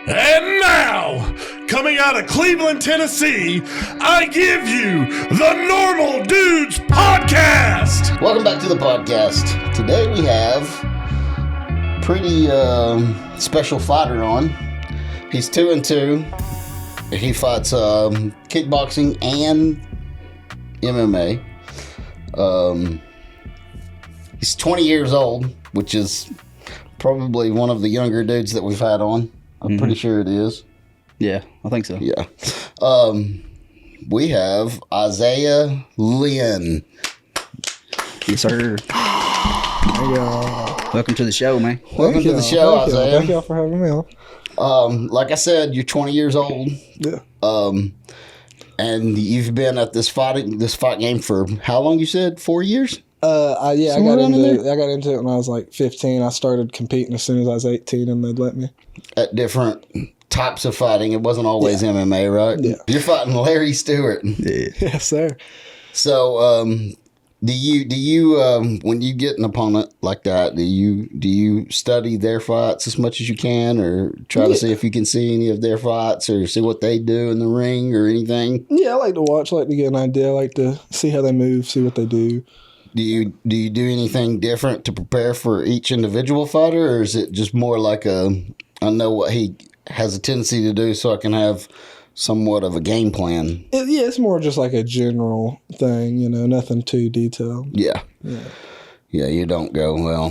And now, coming out of Cleveland, Tennessee, I give you the Normal Dudes Podcast. Welcome back to the podcast. Today we have a pretty special fighter on. He's 2-2. He fights kickboxing and MMA. He's 20 years old, which is probably one of the younger dudes that we've had on. I'm pretty sure it is. Yeah, I think so. Yeah. We have Isaiah Linn. Yes, sir. Welcome to the show, man. Welcome to the show, Isaiah. Thank y'all for having me on. Like I said, you're 20 years old. Yeah. And you've been at this fight game for how long? You said 4 years? I got into it when I was like 15. I started competing as soon as I was 18, and they'd let me. At different types of fighting. It wasn't always MMA, right? Yeah. You're fighting Larry Stewart. Yeah. Yes, sir. So, do you when you get an opponent like that, do you study their fights as much as you can, or try to see if you can see any of their fights, or see what they do in the ring or anything? Yeah, I like to watch. I like to get an idea. I like to see how they move, see what they do. Do you do anything different to prepare for each individual fighter, or is it just more like I know what he has a tendency to do, so I can have somewhat of a game plan? It's more just like a general thing, nothing too detailed. Yeah. You don't go, well,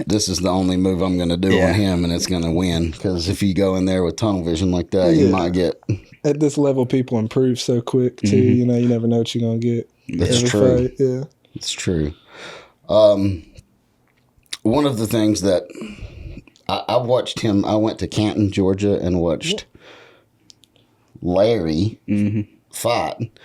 this is the only move I'm going to do on him, and it's going to win. Because if you go in there with tunnel vision like that, you might get... At this level, people improve so quick, too. You never know what you're going to get. That's true. Fight. Yeah. It's true. One of the things that I watched him, I went to Canton, Georgia, and watched Larry fight.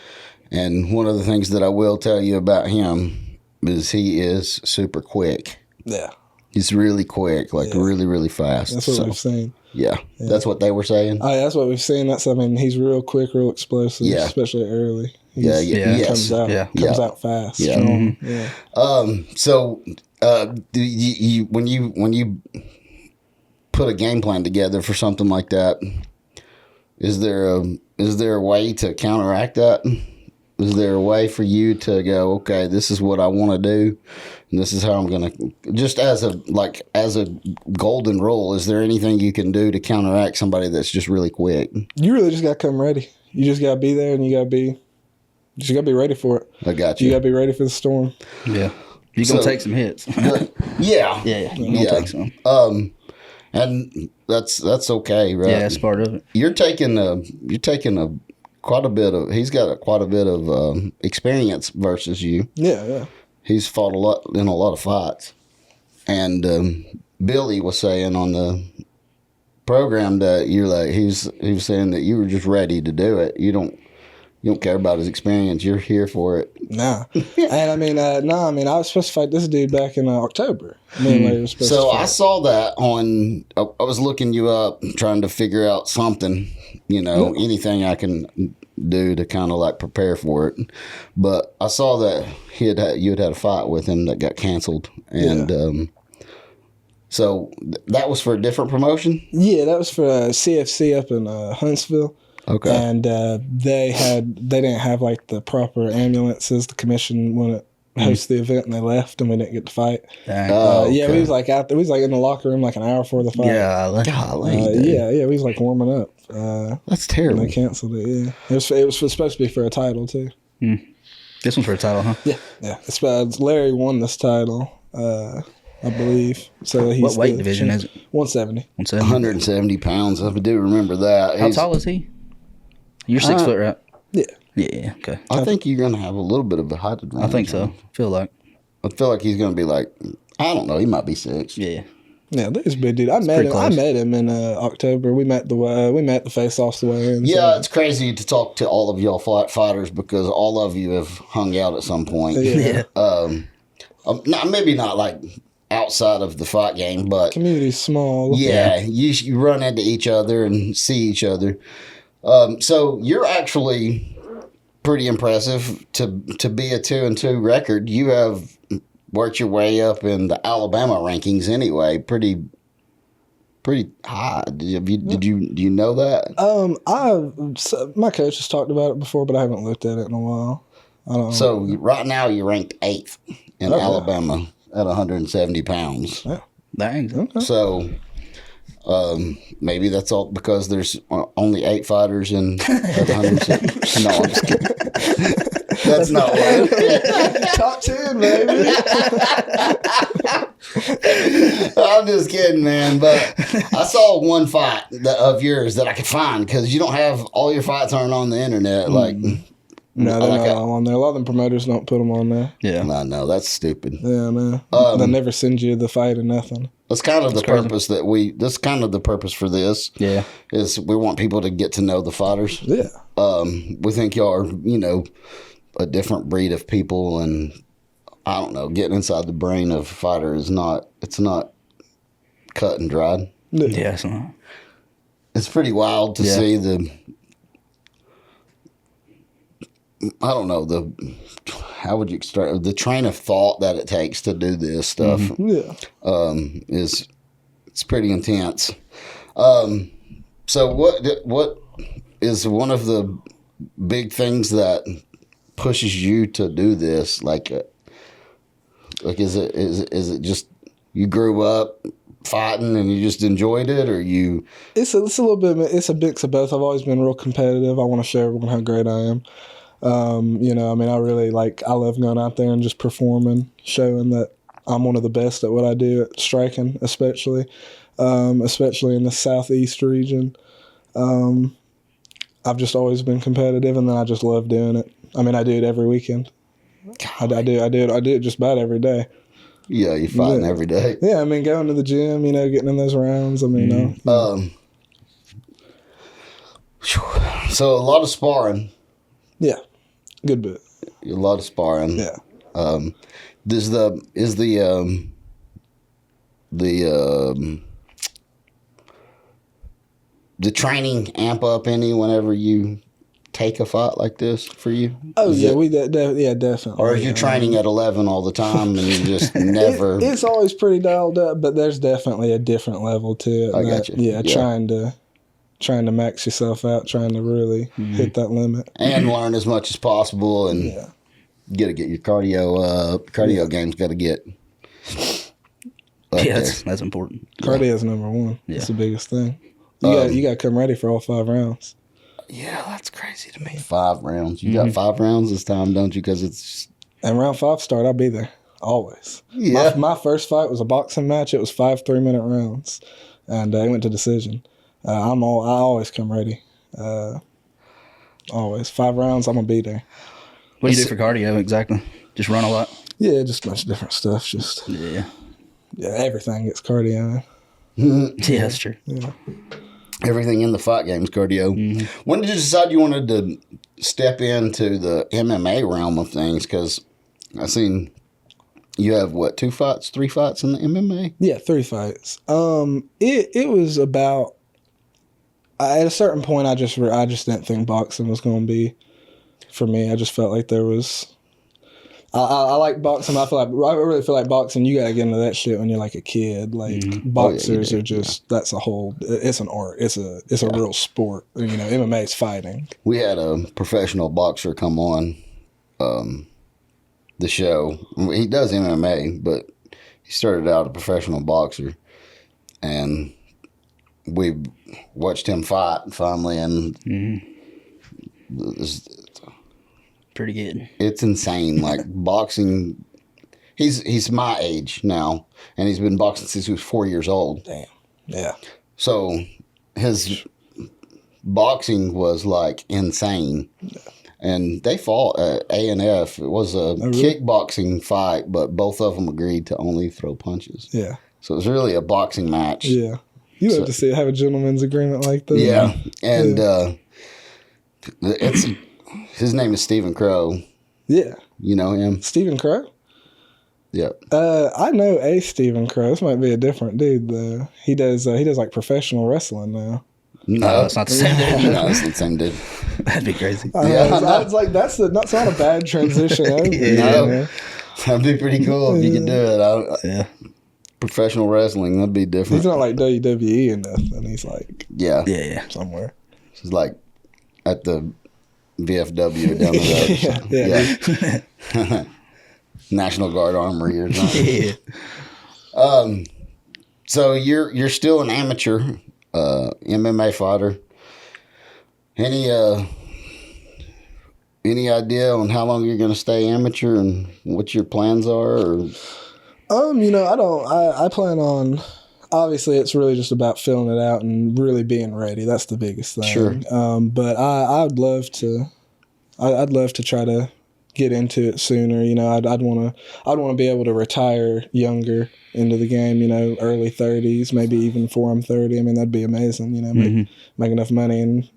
And one of the things that I will tell you about him is he is super quick. Yeah. He's really quick, really, really fast. That's what we've seen. Yeah, that's what they were saying. Oh, yeah, that's what we've seen. He's real quick, real explosive, especially early. Comes out fast. Yeah. Strong. Yeah. So, do you when you put a game plan together for something like that, is there a way to counteract that? Is there a way for you to go, okay, this is what I want to do, and this is how I'm going to, just as a golden rule, is there anything you can do to counteract somebody that's just really quick? You really just got to come ready. You just got to be there, and you got to be ready for it. I got you. You got to be ready for the storm. Yeah. You're going to take some hits. Yeah. You're going to take some. And that's okay, right? Yeah, that's part of it. You're taking quite a bit of, he's got quite a bit of experience versus you. Yeah. He's fought in a lot of fights. And Billy was saying on the program that he was saying that you were just ready to do it. You don't care about his experience. You're here for it. Nah. And I was supposed to fight this dude back in October. So I saw that I was looking you up, trying to figure out something, anything I can do to kind of prepare for it. But I saw that you had a fight with him that got canceled. And so that was for a different promotion? Yeah, that was for CFC up in Huntsville. Okay. And they didn't have the proper ambulances. The commission wouldn't host the event, and they left, and we didn't get to fight. Okay. Yeah, we was out there. We was in the locker room an hour before the fight. Yeah, we was warming up. That's terrible. And they canceled it. Yeah, it was supposed to be for a title too. This one's for a title, huh? Yeah. It's Larry won this title, I believe. So he's what weight division is it? 170. 170 pounds. I do remember that. How tall is he? You're 6 foot, right? Yeah. Yeah, okay. I think you're going to have a little bit of a height advantage. I think so. I feel like he's going to be I don't know, he might be 6. Yeah. Yeah, there's a big dude. I met him in October. We met the face-offs the way in. Yeah, it's crazy to talk to all of y'all fighters because all of you have hung out at some point. Yeah. Maybe not outside of the fight game, but community's small. Yeah, you run into each other and see each other. So you're actually pretty impressive to be a 2-2 record. You have worked your way up in the Alabama rankings anyway, pretty pretty high. Do you know that? My coach has talked about it before, but I haven't looked at it in a while. I don't know. So right now you're ranked 8th in Okay. Alabama at 170 pounds. Yeah. Dang. Okay. So maybe that's all because there's only 8 fighters in at 170. No, I'm just kidding. That's not what. Top 10, baby. I'm just kidding, man. But I saw one fight of yours that I could find because you don't have all your fights aren't on the internet. Like, No, they're not all on there. A lot of them promoters don't put them on there. Yeah. no, that's stupid. Yeah, no. They never send you the fight or nothing. That's kind of the crazy. purpose that's kind of the purpose for this. Yeah. Is we want people to get to know the fighters. Yeah. We think y'all are, a different breed of people, and I don't know, getting inside the brain of a fighter it's not cut and dried. Yeah. It's not. It's pretty wild to see I don't know, how would you start the train of thought that it takes to do this stuff. Yeah. It's pretty intense. So what is one of the big things that pushes you to do this? Like is it just you grew up fighting and you just enjoyed it, or you? It's a little bit. It's a mix of both. I've always been real competitive. I want to show everyone how great I am. I really I love going out there and just performing, showing that I'm one of the best at what I do at striking, especially in the Southeast region. I've just always been competitive, and then I just love doing it. I mean, I do it every weekend. I do it just about every day. Yeah, you're fighting every day. Yeah, I mean, going to the gym, getting in those rounds. I mean, So a lot of sparring. yeah, good bit. A lot of sparring. Yeah. The training amp up any whenever you take a fight like this for you? Oh yeah, definitely. Or is you training at 11 all the time and you just never? It's always pretty dialed up, but there's definitely a different level to it. I got you. Yeah, trying to max yourself out, trying to really hit that limit and learn as much as possible, and get your cardio up. Cardio game's got to get. That's important. Cardio is number one. Yeah. That's the biggest thing. You got to come ready for all 5 rounds. Yeah, that's crazy to me. 5 rounds. You got 5 rounds this time, don't you? Because it's. And round 5 start, I'll be there always. Yeah. My first fight was a boxing match. It was 5 3-minute rounds, and it went to decision. I always come ready. Always 5 rounds. I'm gonna be there. What do you do for cardio exactly? Just run a lot? Yeah, just a bunch of different stuff. Just Yeah. Everything gets cardio. Yeah, that's true. Yeah. Everything in the fight game's cardio. When did you decide you wanted to step into the MMA realm of things? Because I seen you have 3 fights in the MMA. Yeah, 3 fights. It was about at a certain point. I just didn't think boxing was going to be for me. I just felt like there was. I like boxing. I really feel like boxing. You gotta get into that shit when you're like a kid. Like boxers are just that's a whole. It's an art. It's a real sport. MMA is fighting. We had a professional boxer come on the show. He does MMA, but he started out a professional boxer, and we watched him fight finally, and Pretty good. it's insane. Like boxing, he's my age now, and he's been boxing since he was 4 years old. Damn. Yeah. So his boxing was like insane. And they fought at A&F. It was a kickboxing fight, but both of them agreed to only throw punches. Yeah. So it was really a boxing match. Yeah. You love to have a gentleman's agreement like that. Yeah. And his name is Stephen Crow. Yeah. You know him? Stephen Crow? Yep. I know a Stephen Crow. This might be a different dude though. He does like professional wrestling now. No, it's not the same dude. No, it's not the same dude. That'd be crazy. I was like, that's not a bad transition. No, that'd be pretty cool if you could do it. Yeah. professional wrestling. That'd be different. He's not like WWE or nothing. He's like Yeah. Yeah. somewhere. He's like at the VFW down the road. Yeah. National Guard Armory or something. Yeah. So you're still an amateur MMA fighter. Any idea on how long you're going to stay amateur and what your plans are? Or? I plan on. Obviously, it's really just about filling it out and really being ready. That's the biggest thing. Sure. But I'd love to. I'd love to try to get into it sooner. I'd want to be able to retire younger into the game. Early 30s, maybe even before I'm 30. I mean, that'd be amazing. Make enough money and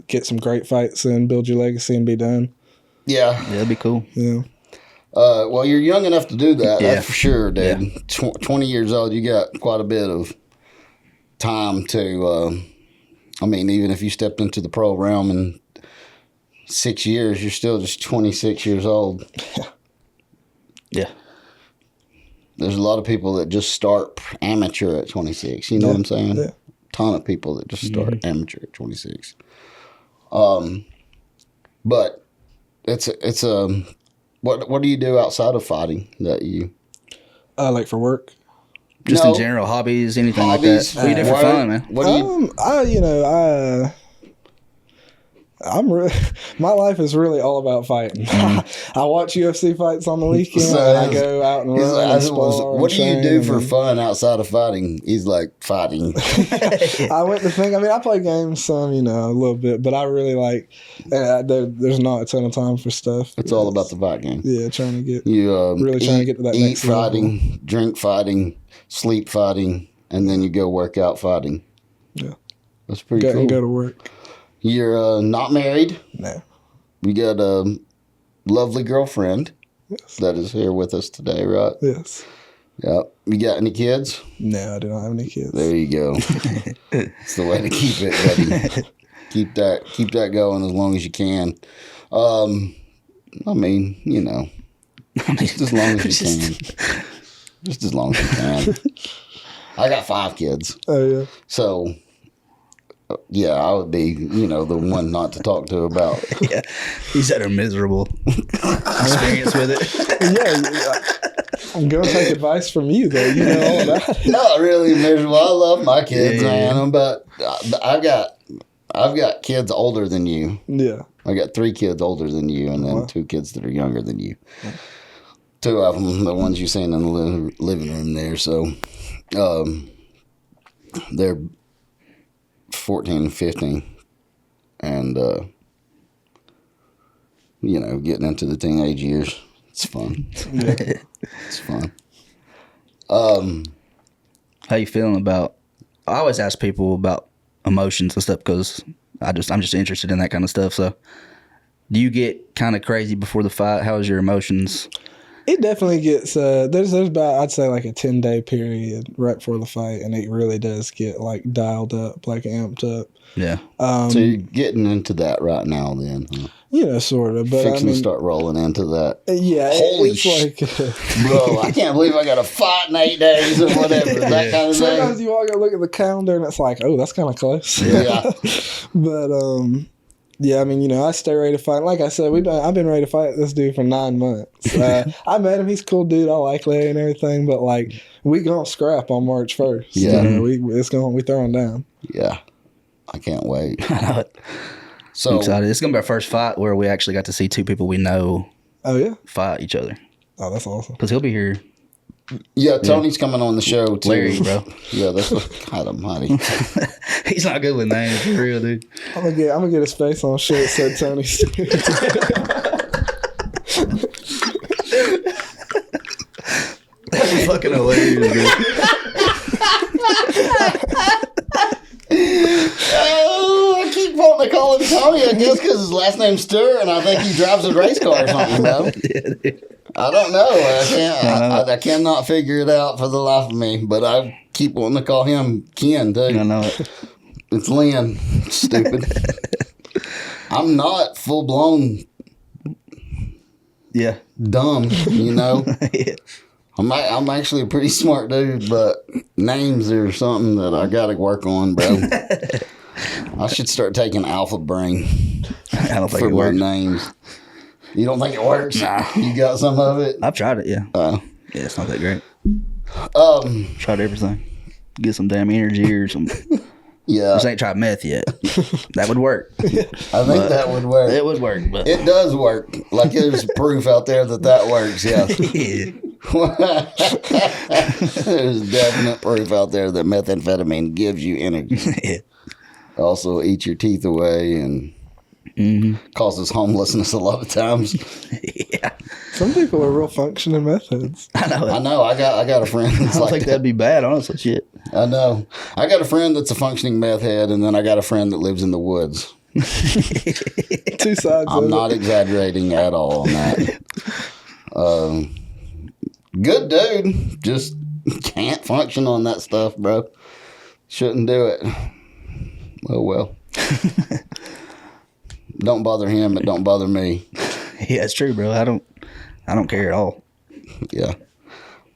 get some great fights and build your legacy and be done. Yeah. Yeah, that'd be cool. Yeah. Well, you're young enough to do that. Yeah. That's for sure, dude. Yeah. 20 years old, you got quite a bit of time to. Even if you stepped into the pro realm in 6 years, you're still just 26 years old. Yeah. There's a lot of people that just start amateur at 26. You know what I'm saying? Yeah. Ton of people that just start amateur at 26. But it's what do you do outside of fighting that you Like for work. Just No. in general, hobbies, anything Hobbies, like that. What do you do for what- fun, man? What do you My life is really all about fighting. I watch UFC fights on the weekend. So I go out and He's run like, and spar what do you and do train for and- fun outside of fighting? He's like, fighting. I went to think. I play games some, a little bit, but I really like. There's not a ton of time for stuff. It's all about the fight game. Yeah, trying to get. You Really trying to get to that eat next level. fighting, drink fighting, sleep fighting, and then you go work out fighting. Yeah. That's pretty cool. And go to work. You're not married. No. You got a lovely girlfriend Yes. that is here with us today, right? Yes. Yeah. You got any kids? No, I do not have any kids. There you go. It's the way to keep it, buddy. keep that going as long as you can. Just as long as you can. Just as long as you can. I got 5 kids. Oh yeah. So, yeah, I would be, the one not to talk to about. Yeah. He's had a miserable experience with it. Yeah. I'm gonna take advice from you though. You know all about it. Not really miserable. I love my kids, Yeah. man. But I've got kids older than you. Yeah. I got 3 kids older than you, and then Wow. 2 kids that are younger than you. 2 of them, the ones you've seen in the living room there. So, they're 14 and 15, and getting into the teenage years. It's fun. Yeah. It's fun. How you feeling about? I always ask people about emotions and stuff because I'm just interested in that kind of stuff. So, do you get kind of crazy before the fight? How's your emotions? It definitely gets there's about I'd say like a 10-day period right before the fight, and it really does get like dialed up, like amped up. Yeah. So you're getting into that right now, then? Huh? Sort of. But Fixing to start rolling into that. Yeah, Holy it's like Bro, I can't believe I got a fight in 8 days or whatever. That kind of sometimes thing. you walk and look at the calendar and it's like, oh, that's kind of close. Yeah. But yeah, I stay ready to fight. Like I said, I've been ready to fight this dude for 9 months. I met him; he's a cool dude. I like Larry and everything, but like we gonna scrap on March 1st. Yeah. We throwing down. Yeah. I can't wait. I know it. I'm So, excited. It's gonna be our first fight where we actually got to see 2 people we know Oh yeah, fight each other. oh that's awesome. Because he'll be here. yeah, Tony's coming on the show, too. Larry, bro. Yeah, that's what. God almighty. He's not good with names, for real, dude. I'm gonna get his face on shirt said Tony Stewart. That's fucking hilarious, dude. Oh, I keep wanting to call him Tony, I guess, because his last name's Stewart, and I think he drives a race car or something, bro. Yeah, dude. I don't know. I cannot figure it out for the life of me, but I keep wanting to call him Ken, too. I know it. It's Lynn. Stupid. I'm not full-blown Yeah. dumb, Yeah. I'm actually a pretty smart dude, but names are something that I got to work on, bro. I should start taking Alpha Brain I don't think for it my works. names. You don't think it works? Nah. You got some of it? I've tried it, yeah. Oh. Yeah, it's not that great. Um, Tried everything. Get some damn energy or some. yeah. Just ain't tried meth yet. That would work. I think that would work. It would work, but. It does work. Like there's proof out there that works, yeah. Yeah. There's definite proof out there that methamphetamine gives you energy. Yeah. Also eats your teeth away and causes homelessness a lot of times. Yeah. Some people are real functioning methods. I know. I know. I got a friend that's I don't like think that. that'd be bad, honestly. Shit. I know. I got a friend that's a functioning meth head, and then I got a friend that lives in the woods. Two sides I'm of not exaggerating at all on that. Good dude. Just can't function on that stuff, bro. Shouldn't do it. Oh, well. Don't bother him. It don't bother me. Yeah, it's true, bro. I don't care at all. Yeah.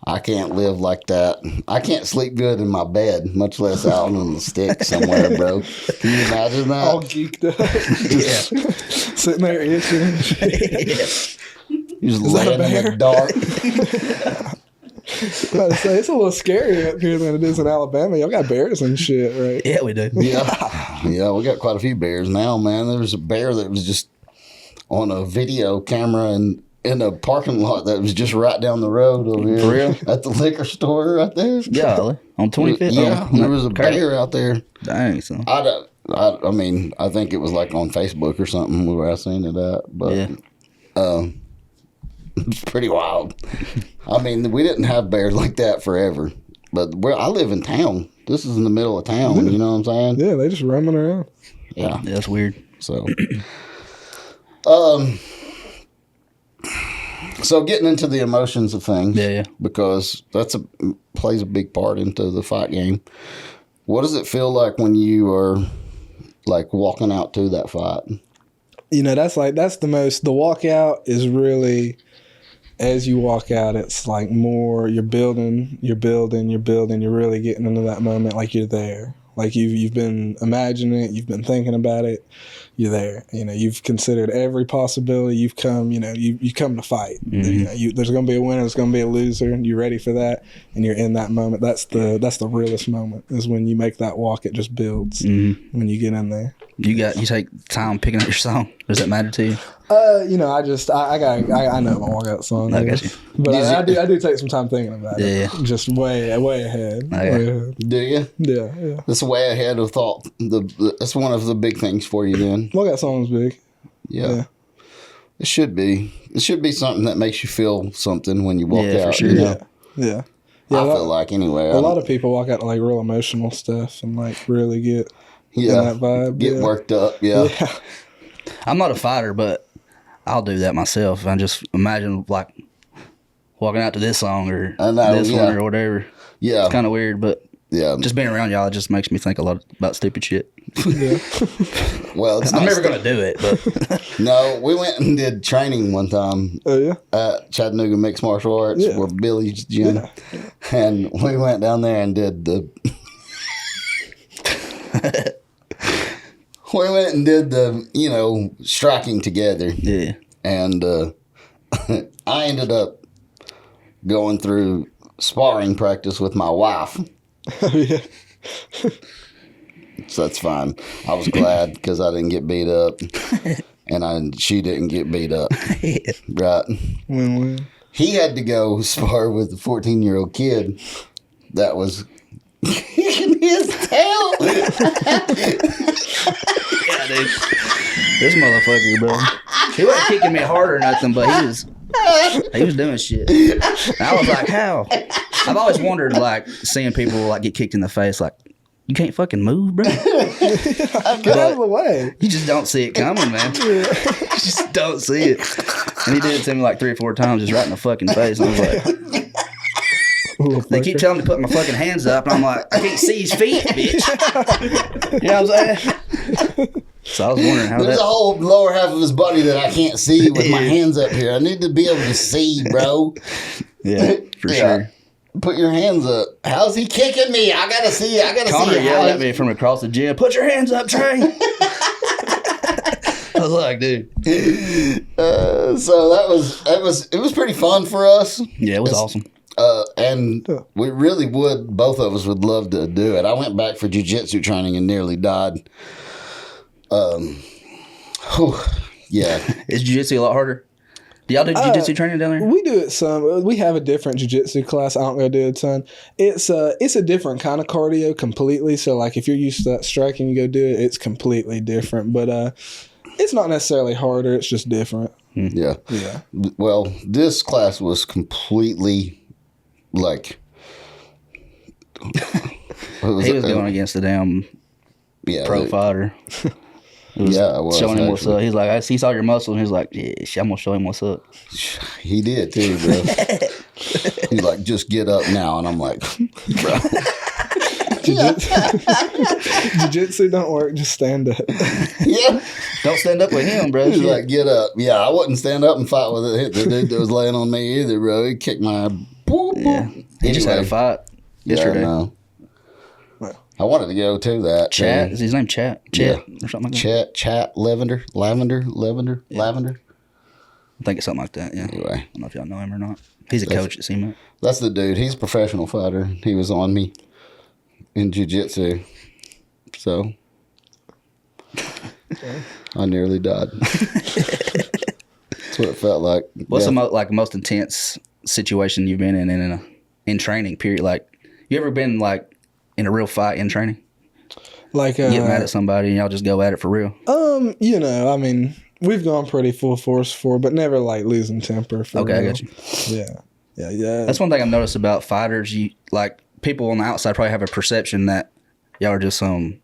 I can't live like that. I can't sleep good in my bed, much less out on the stick somewhere, bro. Can you imagine that? all geeked up. Yeah. Sitting there itching and shit. Yeah. You just Is that a laying in bear? the dark. I was about to say, it's a little scarier up here than it is in Alabama. Y'all got bears and shit, right? Yeah, we do. Yeah. Yeah, we got quite a few bears now, man. There was a bear that was just on a video camera and in a parking lot that was just right down the road over here. For real? At the liquor store right there. Yeah, on 25th. Yeah, there was a bear out there. Dang, son. I mean, I think it was like on Facebook or something where I seen it at. But Yeah. it's pretty wild. I mean, we didn't have bears like that forever. But I live in town. This is in the middle of town, you know what I'm saying? Yeah, they just roaming around. Yeah. Yeah, that's weird. So, so getting into the emotions of things, Yeah. because plays a big part into the fight game. What does it feel like when you are like walking out to that fight? You know, that's the walkout is really, as you walk out, it's like more, you're building, you're really getting into that moment like you're there. Like you've been imagining it, you've been thinking about it, you're there. You know, you've considered every possibility. You've come, you come to fight. Mm-hmm. There's going to be a winner, there's going to be a loser, and you're ready for that, and you're in that moment. That's the realest moment, is when you make that walk. It just builds when you get in there. You take time picking out your song. Does that matter to you? I know my walkout song. I got you. But I do take some time thinking about it. Yeah. Just way ahead. I got Way ahead. Do you? Yeah. That's way ahead of thought. That's one of the big things for you then. Walkout song's big. Yeah. It should be. It should be something that makes you feel something when you walk Yeah, for out. sure. You know? Yeah. I feel like anyway. A lot of people walk out to like real emotional stuff and like really get in that vibe. Get worked up. Yeah. I'm not a fighter, but I'll do that myself. I just imagine like walking out to this song or this one or whatever. Yeah. It's kind of weird, but Yeah. just being around y'all, it just makes me think a lot about stupid shit. Yeah. Well, it's I'm not never going to do it, but No, we went and did training one time Oh yeah. at Chattanooga Mixed Martial Arts, Yeah. where Billy's gym. Yeah. And we went down there and did the. We went and did the, striking together. yeah. And I ended up going through sparring practice with my wife. Oh yeah. So that's fine. I was glad because I didn't get beat up. And she didn't get beat up. Right. Win-win. He had to go spar with a 14-year-old kid that was kicking his tail. Yeah, dude. This motherfucker, bro. He wasn't kicking me hard or nothing, but he was doing shit. And I was like, how? I've always wondered, like, seeing people like get kicked in the face, like, you can't fucking move, bro. Get out of the way. You just don't see it coming, man. You just don't see it. And he did it to me like 3 or 4 times, just right in the fucking face. And I was like, they keep telling me to put my fucking hands up, and I'm like, I can't see his feet, bitch. You know what I'm saying? So I was wondering how There's a whole lower half of his body that I can't see with my hands up here. I need to be able to see, bro. Yeah, for sure. Put your hands up. How's he kicking me? I gotta see. Connor yelled at me from across the gym. Put your hands up, Trey. I was like, dude. So it was pretty fun for us. Yeah, it was awesome. And we really both of us would love to do it. I went back for jiu-jitsu training and nearly died. Yeah. Is jiu-jitsu a lot harder? Do y'all do jiu-jitsu training down there? We do it some. We have a different jiu-jitsu class. I don't go do it a ton. It's a different kind of cardio completely. So like if you're used to that striking, you go do it. It's completely different. But it's not necessarily harder. It's just different. Yeah. Yeah. Well, this class was completely like. He was going against the damn pro fighter. I was showing him what's up. He's like, he saw your muscle, and he's like, yeah, I'm gonna show him what's up. He did too, bro. He's like, just get up now, and I'm like, bro. Jiu-jitsu don't work. Just stand up. Yeah, don't stand up with him, bro. He's like, get up. Yeah, I wouldn't stand up and fight with it. The dude that was laying on me either, bro. He kicked my. Yeah, he just had a fight yesterday. Yeah, I know. I wanted to go to that. Is his name Chat? Or something like that? Chat, Lavender. I think it's something like that, yeah. Anyway. I don't know if y'all know him or not. He's a coach at SEMA. That's the dude. He's a professional fighter. He was on me in jiu-jitsu. So, I nearly died. That's what it felt like. What's the most intense situation you've been in training, period? Like, you ever been, like, in a real fight in training? Like get mad at somebody and y'all just go at it for real? I mean, we've gone pretty full force for, but never like losing temper for real. I got you. Yeah. That's one thing I've noticed about fighters. You like people on the outside probably have a perception that y'all are just some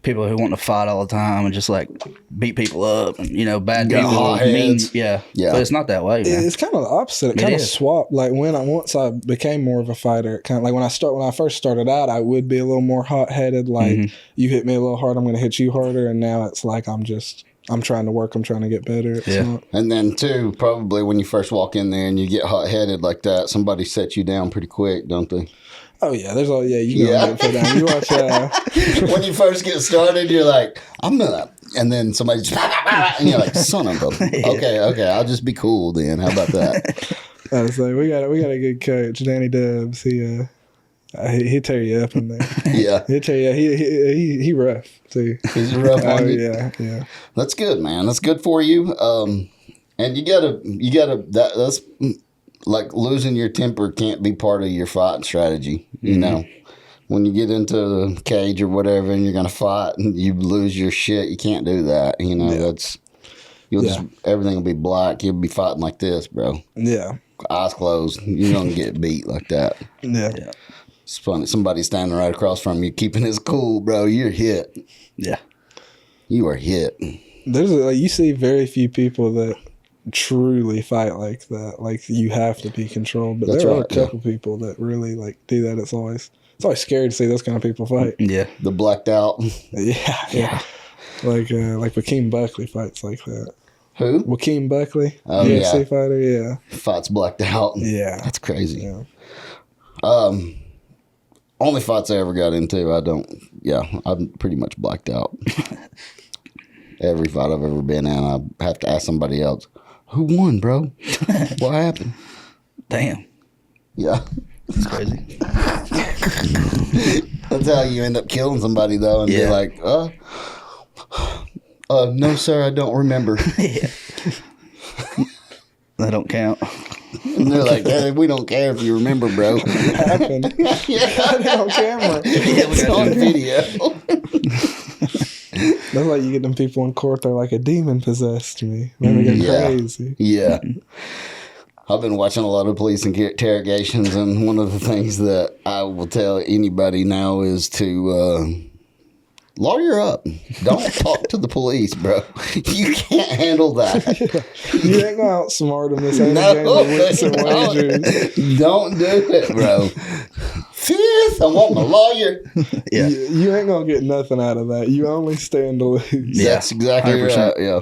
people who want to fight all the time and just like beat people up and bad people, mean, yeah. But it's not that way, man. It's kind of the opposite. It kind of swapped. Like once I became more of a fighter, it kind of like when I first started out, I would be a little more hot headed. Like you hit me a little hard, I'm going to hit you harder. And now it's like I'm trying to work. I'm trying to get better. And then too, probably when you first walk in there and you get hot headed like that, somebody sets you down pretty quick, don't they? Oh yeah, you go put down. You watch when you first get started, you're like, I'm gonna, and then somebody just, and you're like, son of a, okay, I'll just be cool then. How about that? I was like, we got a good coach, Danny Dubs. He'll tear you up in there. Yeah, he'll tear you. He rough too. He's rough. Yeah. That's good, man. That's good for you. And you gotta that's. Like losing your temper can't be part of your fighting strategy. You know, when you get into the cage or whatever and you're going to fight and you lose your shit, you can't do that. Just everything will be black. You'll be fighting like this, bro. Yeah. Eyes closed. You're going to get beat like that. Yeah. It's funny. Somebody standing right across from you, keeping his cool, bro. You're hit. Yeah. You are hit. You see very few people that truly fight like that. Like you have to be controlled, but there are a couple people that really like do that. It's always scary to see those kind of people fight. Yeah, the blacked out. Yeah. Like Joaquin Buckley fights like that. Who? Joaquin Buckley, UFC fighter. Yeah, fights blacked out. Yeah, that's crazy. Yeah. Only fights I ever got into, I'm pretty much blacked out. Every fight I've ever been in, I have to ask somebody else. Who won, bro? What happened? Damn. Yeah. That's crazy. That's how you end up killing somebody, though, and be like, no, sir, I don't remember. Yeah. That don't count. And they're like, hey, we don't care if you remember, bro. It happened. Got it on camera. Yeah, it's on video. That's like you get them people in court. They're like a demon possessed me. Man, they go crazy. Yeah. I've been watching a lot of police interrogations, and one of the things that I will tell anybody now is to lawyer up. Don't talk to the police, bro. You can't handle that. You ain't gonna outsmart them. This ain't a game of wits and wagers. Don't do it, bro. Fifth, I want my lawyer. Yeah, you ain't gonna get nothing out of that. You only stand to lose. That's exactly 100%. Right. Yeah.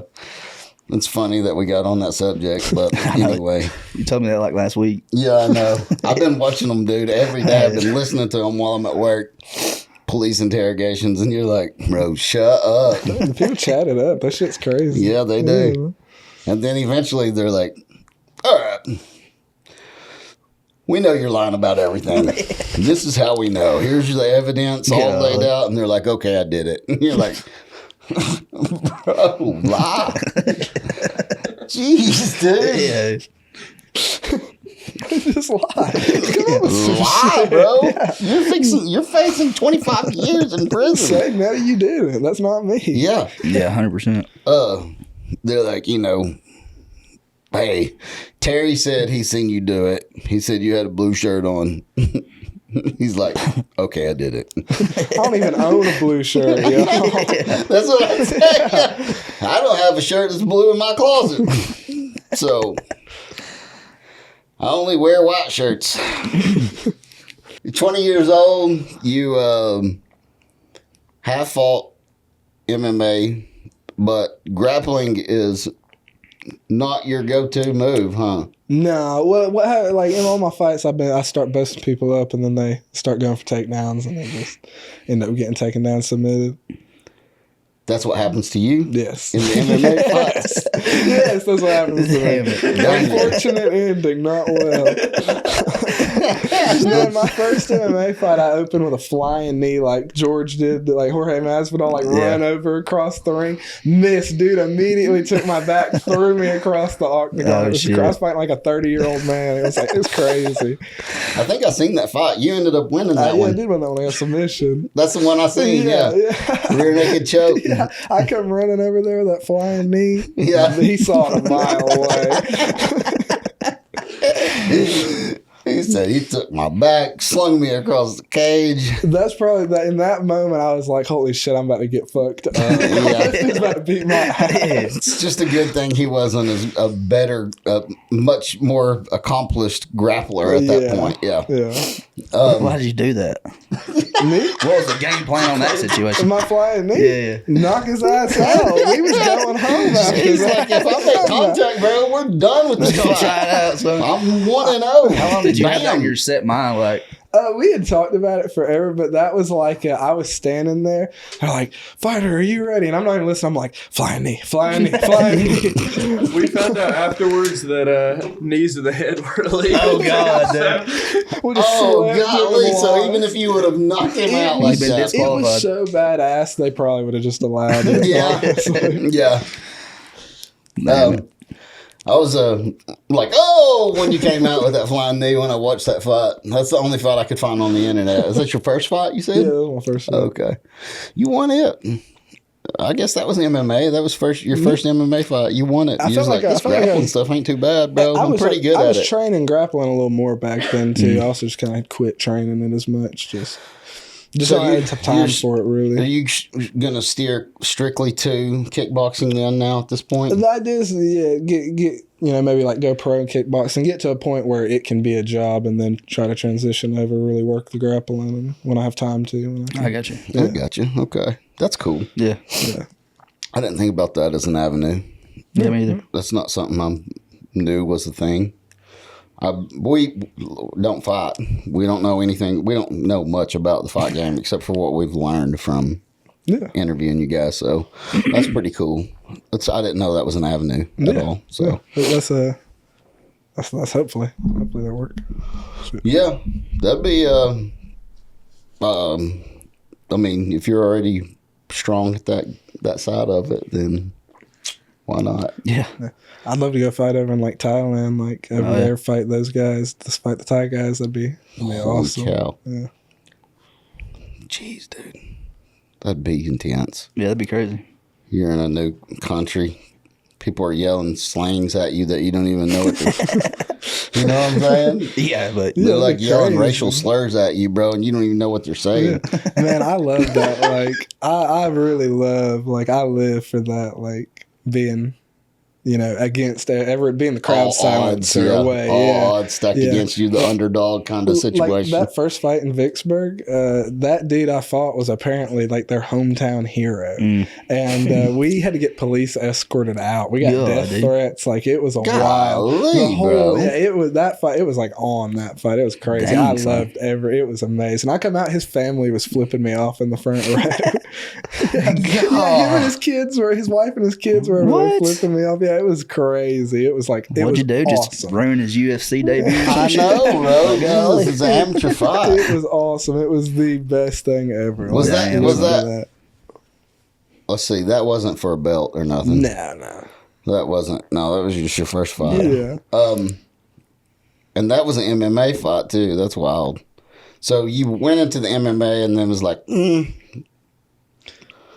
It's funny that we got on that subject, but anyway. You told me that like last week. Yeah, I know. I've been watching them, dude, every day. I've been listening to them while I'm at work. Police interrogations, and you're like, bro, shut up. The people chat it up. That shit's crazy. Yeah, they do. And then eventually they're like, all right, we know you're lying about everything. This is how we know. Here's the evidence all laid out. And they're like, okay, I did it. And you're like, bro, lie. Jeez, dude. Yeah. Just lie. Lie, bro. Yeah. You're facing 25 years in prison. Say, no, you didn't. That's not me. Yeah. Yeah, 100%. They're like, hey, Terry said he seen you do it. He said you had a blue shirt on. He's like, okay, I did it. I don't even own a blue shirt, yo. That's what I said. I don't have a shirt that's blue in my closet. So I only wear white shirts. You're 20 years old. You have fought MMA, but grappling is not your go-to move, huh? No, what like in all my fights, I start busting people up, and then they start going for takedowns, and they just end up getting taken down, submitted. That's what happens to you? Yes. In the MMA fights? Yes, that's what happens to me. Unfortunate ending, not well. Man, my first MMA fight, I opened with a flying knee like George did, like Jorge Masvidal, run over across the ring. Missed, dude. Immediately took my back, threw me across the octagon. I was fighting like a 30-year-old man. It was crazy. I think I seen that fight. You ended up winning that one. I did win that one. I got submission. That's the one I seen, yeah. Rear naked choke. Yeah, I come running over there with that flying knee. Yeah. He saw it a mile away. He said he took my back, slung me across the cage. That's probably that. In that moment, I was like, "Holy shit, I'm about to get fucked up." He's about to beat my ass. It's just a good thing he wasn't a better, much more accomplished grappler at that point. Yeah. Why did you do that? Me? What was the game plan on that situation? Am I flying knee? Yeah. Knock his ass out. We was going home after He's that. like, if I make contact, bro, we're done with this fight. Try it out, son. I'm 1-0. How long did you have that in your set mind? Like, We had talked about it forever, but that was like, I was standing there. They're like, "Fighter, are you ready?" And I'm not even listening. I'm like, "Flying knee, flying knee, flying knee." We found out afterwards that knees of the head were illegal. oh god, dude. We'll just Oh, slap him golly. So along. even if you would have knocked him out like been that. It was so badass, they probably would have just allowed it. Yeah. honestly. Yeah. I was like, oh, when you came out with that flying knee when I watched that fight. That's the only fight I could find on the internet. Is that your first fight, you said? Yeah, that was my first one. Okay. You won it. I guess that was MMA. That was your first MMA fight. You won it. I You felt was like, like this grappling stuff ain't too bad, bro. I'm pretty good I at was it. training grappling a little more back then, too. I also just kind of quit training it as much. Just So don't have time for it, Are really. you going to steer strictly to kickboxing then now at this point? The idea is, get maybe like go pro in kickboxing, get to a point where it can be a job, and then try to transition over, really work the grappling and when I have time to. I got you. I got you. Okay. That's cool. Yeah. I didn't think about that as an avenue. Yeah, me either. That's not something I knew was a thing. We don't fight. We don't know anything. We don't know much about the fight game except for what we've learned from interviewing you guys. So that's pretty cool. I didn't know that was an avenue at all. So that's hopefully that worked. yeah, that'd be. I mean, if you're already strong at that side of it, then why not? Yeah. I'd love to go fight over in like Thailand, like over there, fight those guys, just fight the Thai guys. That'd be awesome. Cow. Yeah. Jeez, dude, that'd be intense. Yeah, that'd be crazy. You're in a new country. People are yelling slangs at you that you don't even know what they're. You know what I'm saying? Yeah, but They're like yelling crazy. racial slurs at you, bro, and you don't even know what they're saying. Man, I love that. Like, I really love, like, I live for that, like, being against Everett being the crowd All silence odds, or yeah. away. All odds stacked Yeah. against you, the underdog kind of situation. Like that first fight in Vicksburg, that dude I fought was apparently like their hometown hero. And we had to get police escorted out. We got death threats. Like it was a wild. The whole, bro. Yeah, it was that fight. It was like on that fight. It was crazy. Dang, I son. loved every. It was amazing. I come out, his family was flipping me off in the front row. Yeah, him and his kids were, his wife and his kids were What? flipping me off. Yeah, it was crazy. It was like, it What'd was you do? awesome. Just ruin his UFC debut? Or I some shit? know, bro. This is an amateur fight. It was awesome. It was the best thing ever. Was Like, that- I was love that- Let's see. That wasn't for a belt or nothing. No. That wasn't. No, that was just your first fight. Yeah. And that was an MMA fight too. That's wild. So you went into the MMA and then was like,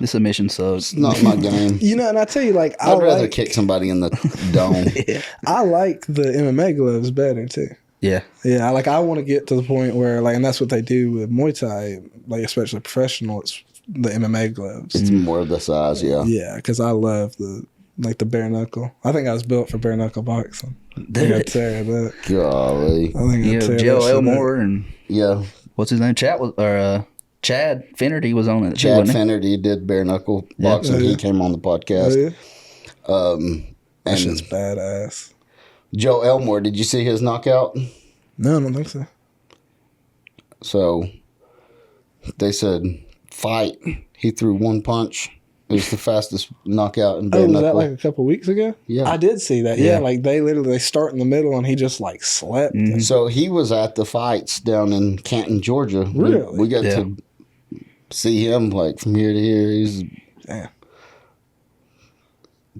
The submission sucks. it's not my game. And I tell you, like, I'd rather kick somebody in the dome. I like the MMA gloves better too. Yeah. Yeah, I want to get to the point where, like, and that's what they do with Muay Thai, like, especially professional. It's the MMA gloves. It's more of the size, yeah. Yeah, because I love the bare knuckle. I think I was built for bare knuckle boxing. I think Dude. I'd tear that. Golly. I think You I'd know, tear Joe that shit up. Elmore and Yeah. what's his name? Chad Finnerty was on it. too, Chad wasn't he? Finnerty did bare knuckle boxing. Oh, yeah. He came on the podcast. Oh, yeah? That shit's And badass. Joe Elmore, did you see his knockout? No, I don't think so. So they said, fight. He threw one punch. It was the fastest knockout in bare Was that knuckle. like a couple weeks ago? Yeah. I did see that. Yeah, like they start in the middle and he just like slept. So he was at the fights down in Canton, Georgia. Really? We got Yeah. to see him like from here to here. He's Damn.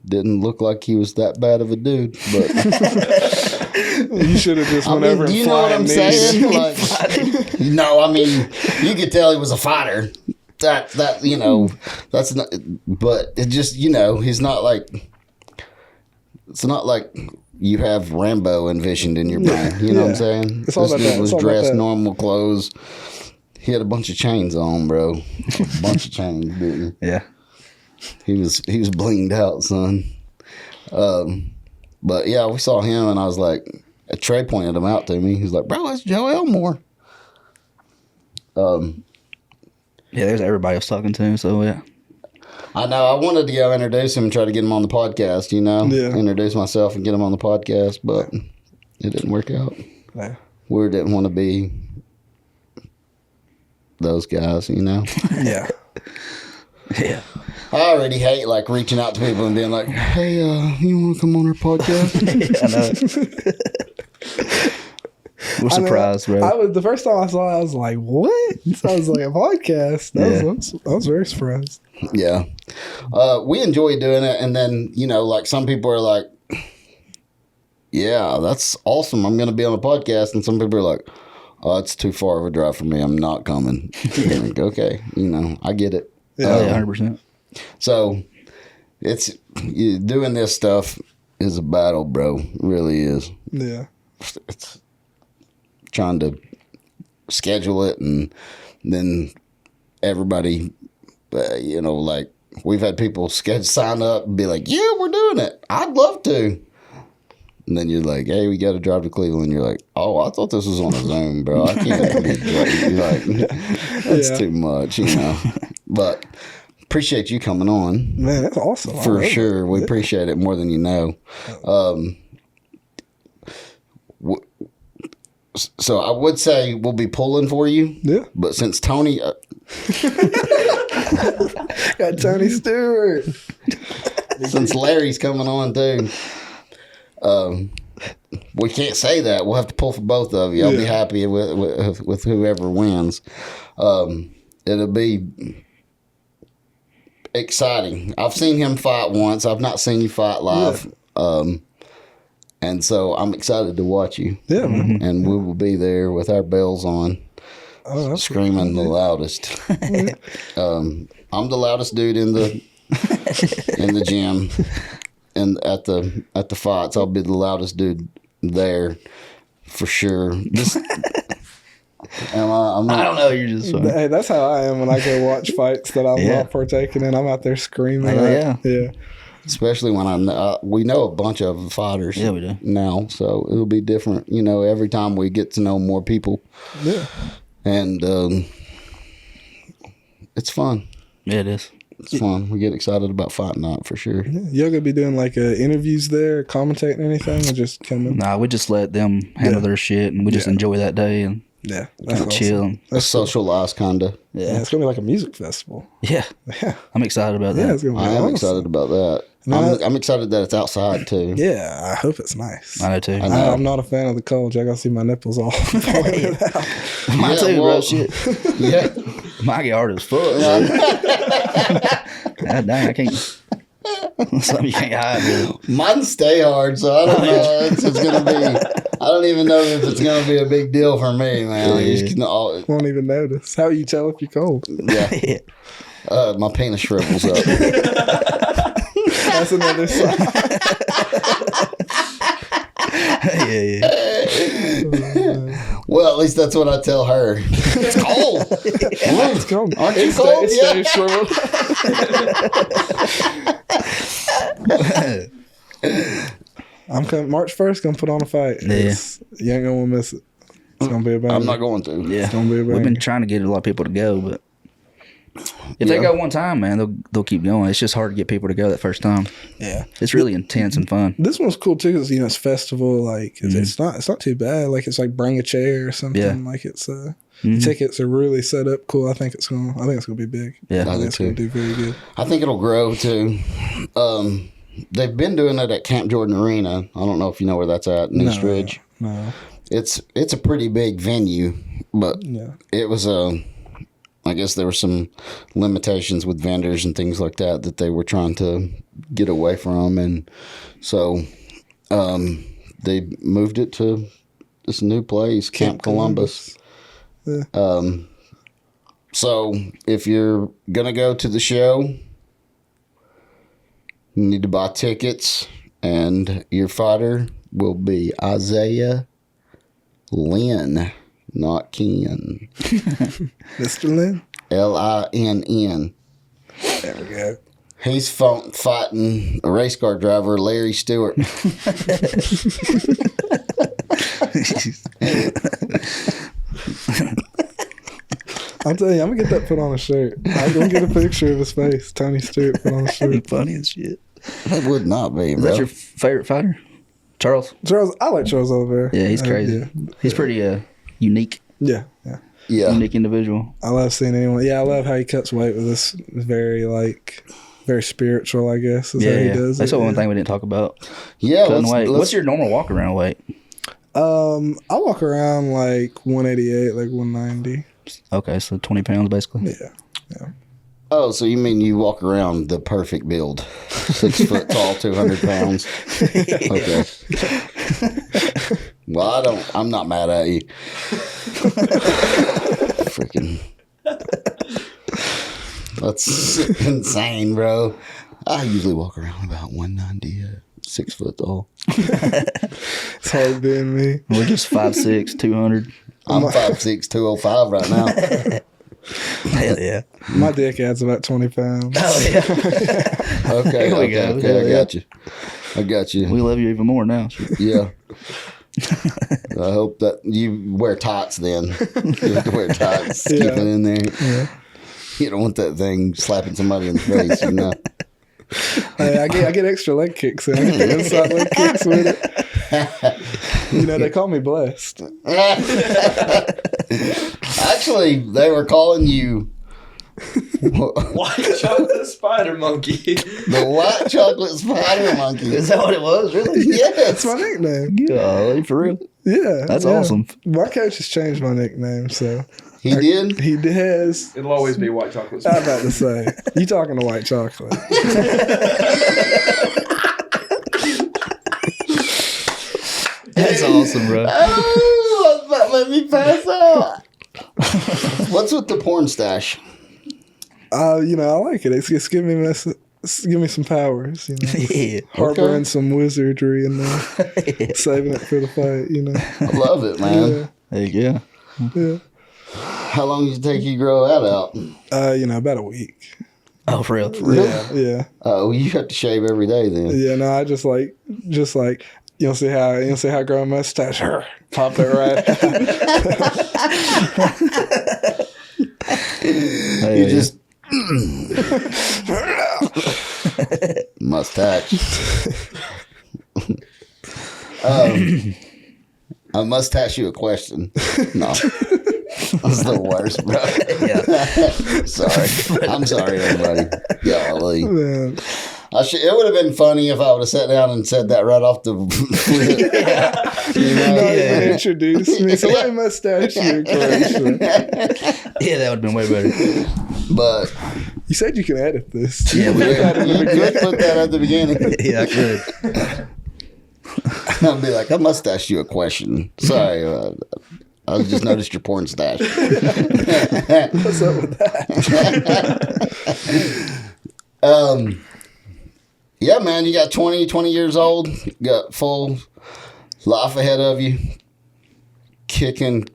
didn't look like he was that bad of a dude, but You should have just went over do and you know what I'm flying knees. saying? Like, no, I mean, you could tell he was a fighter. That that's not. But it just he's not like. It's not like you have Rambo envisioned in your brain. You know what I'm saying? It's all This about dude that. was It's all about dressed that. normal clothes. He had a bunch of chains on, bro. A bunch of chains, didn't Yeah. he? He was blinged out, son. But yeah, we saw him, and I was like, Trey pointed him out to me. He's like, bro, that's Joe Elmore. Yeah, there's everybody else talking to him, so yeah. I know. I wanted to go introduce him and try to get him on the podcast, Yeah. Introduce myself and get him on the podcast, but it didn't work out. Yeah. We didn't want to be those guys, Yeah. Yeah. I already hate like reaching out to people and being like, hey, you want to come on our podcast? I know. We're surprised, bro. The first time I saw it, I was like, what? Sounds like a podcast. I was very surprised. Yeah. We enjoy doing it. And then, like some people are like, yeah, that's awesome. I'm going to be on a podcast. And some people are like, oh, it's too far of a drive for me. I'm not coming. I'm like, okay. I get it. Yeah, 100%. So it's doing this stuff is a battle, bro. It really is. Yeah. It's trying to schedule it, and then everybody, like we've had people sign up and be like, yeah, we're doing it. I'd love to. And then you're like, hey, we got to drive to Cleveland. You're like, oh, I thought this was on a Zoom, bro. I can't be like, that's too much, But appreciate you coming on. Man, that's awesome. I For love it. sure. We appreciate it more than you know. So I would say we'll be pulling for you. Yeah. But since Tony... Got Tony Stewart. since Larry's coming on too, we can't say that. We'll have to pull for both of you. I'll be happy with whoever wins. It'll be exciting. I've seen him fight once. I've not seen you fight live. And so I'm excited to watch you. Yeah, man. And we will be there with our bells on, Oh, that's screaming the loudest. I'm the loudest dude in the gym, and at the fights, I'll be the loudest dude there for sure. I don't know. You're just funny. Hey, that's how I am when I go watch fights that I'm Yeah. not partaking in. I'm out there screaming. Oh, yeah. Yeah. Especially when we know a bunch of fighters. Yeah, we do. Now, so it'll be different. Every time we get to know more people. Yeah. And it's fun. Yeah, it is. It's fun. We get excited about fight night for sure. Yeah. Y'all gonna be doing like interviews there, commentating anything, or just coming? Nah, we just let them handle their shit, and we just enjoy that day and Yeah, that's awesome. chill. That's socialized, kind of. Yeah, it's gonna be like a music festival. Yeah, Yeah, I'm excited about that. yeah, it's gonna be I am awesome. excited about that. No, I'm excited that it's outside too. Yeah, I hope it's nice. I know too. I know. I'm not a fan of the cold. I gotta see my nipples all pointed out. Mine Yeah, too, bro. well, Shit, Yeah. my get hard as fuck. God dang, I can't. Something you can't hide. Really. Mine stay hard, so I don't know if it's gonna be. I don't even know if it's gonna be a big deal for me, man. You just Won't even notice. How you tell if you're cold? yeah. My penis shrivels up. That's another sign. Yeah. Well, at least that's what I tell her. It's cold. It's cold. Aren't you It cold? stays Yeah. shriveled. I'm coming March 1st. Gonna put on a fight. Yeah. You ain't gonna miss it. It's gonna be a banger. I'm not going to. Yeah, gonna be a we've been banger. trying to get a lot of people to go, but if they go one time, man, they'll keep going. It's just hard to get people to go that first time. Yeah. It's really intense and fun. This one's cool too because it's festival. Like it's not too bad. Like it's like bring a chair or something. Yeah. Like it's the tickets are really set up cool. I think it's gonna be big. Yeah. I I think do it's gonna too. do very good. I think it'll grow too. They've been doing it at Camp Jordan Arena. I don't know if you know where that's at in East Ridge. No. It's a pretty big venue, but Yeah. it was I guess there were some limitations with vendors and things like that they were trying to get away from, and so they moved it to this new place, Camp Columbus. Yeah. So if you're gonna go to the show, you need to buy tickets, and your fighter will be Isaiah Linn, not Ken. Mr. Lynn. Linn. There we go. He's fighting a race car driver, Larry Stewart. I'm telling you, I'm gonna get that put on a shirt. I'm gonna get a picture of his face. Tony Stewart put on a shirt. Funny as shit. That would not be, Is bro. that your favorite fighter? Charles? Charles, I like Charles Oliveira. Yeah, he's crazy. He's pretty unique Yeah. Yeah. unique individual. I love seeing anyone. Yeah, I love how he cuts weight with this very spiritual, I guess, is how he does That's it. the one thing we didn't talk about. Yeah. Cutting weight. What's your normal walk around weight? I walk around like 188, like 190. Okay, so 20 pounds basically. Yeah. Oh, so you mean you walk around the perfect build? 6 foot tall, 200 pounds. Okay. Well, I'm not mad at you. Freaking. That's insane, bro. I usually walk around about 190, 6 foot tall. It's hard being me. We're just 5'6", 200. I'm 5'6", 205 right now. Hell yeah. My dick adds about 20 pounds. Oh yeah. Okay, Here we go. okay, I got you. We love you even more now. Yeah. I hope that you wear tights then. You have to wear tights. Keep it in there. Yeah. You don't want that thing slapping somebody in the face, you know. Hey, I get extra leg kicks in. I get inside leg kicks with it. You know, they call me blessed. Actually, they were calling you White chocolate spider monkey. the white chocolate spider monkey. Is that what it was? Really? Yes. That's my nickname. Yeah, for real. Yeah. That's yeah. awesome. My coach has changed my nickname, so. He did? He has. It'll always be white chocolate I spider. was about to say, you talking to white chocolate. That's awesome, bro. Oh, that made me pass out. What's with the porn stash? You know, I like it. It's giving me give me some powers, you know. Yeah. Harboring some wizardry in there. Saving it for the fight, you know. I love it, man. There you go. Yeah. How long did it take you to grow that out? You know, about a week. Oh, for real? Yeah. Oh, you have to shave every day then. Yeah, no, I just like you'll see how growing mustache pop it right. You just mustache. I must ask you a question. No. That's the worst, bro. Sorry. I'm sorry, everybody. Golly. Man. It would have been funny if I would have sat down and said that right off the flip. You know? Not even introduce me. So let me mustache you a question. Yeah, that would have been way better. But You said you can edit this. Yeah, we you could put that at the beginning. Yeah, I could. I'll be like, I must ask you a question. Sorry, I just noticed your porn stash. What's up with that? Yeah, man, you got 20 years old, you got full life ahead of you, kicking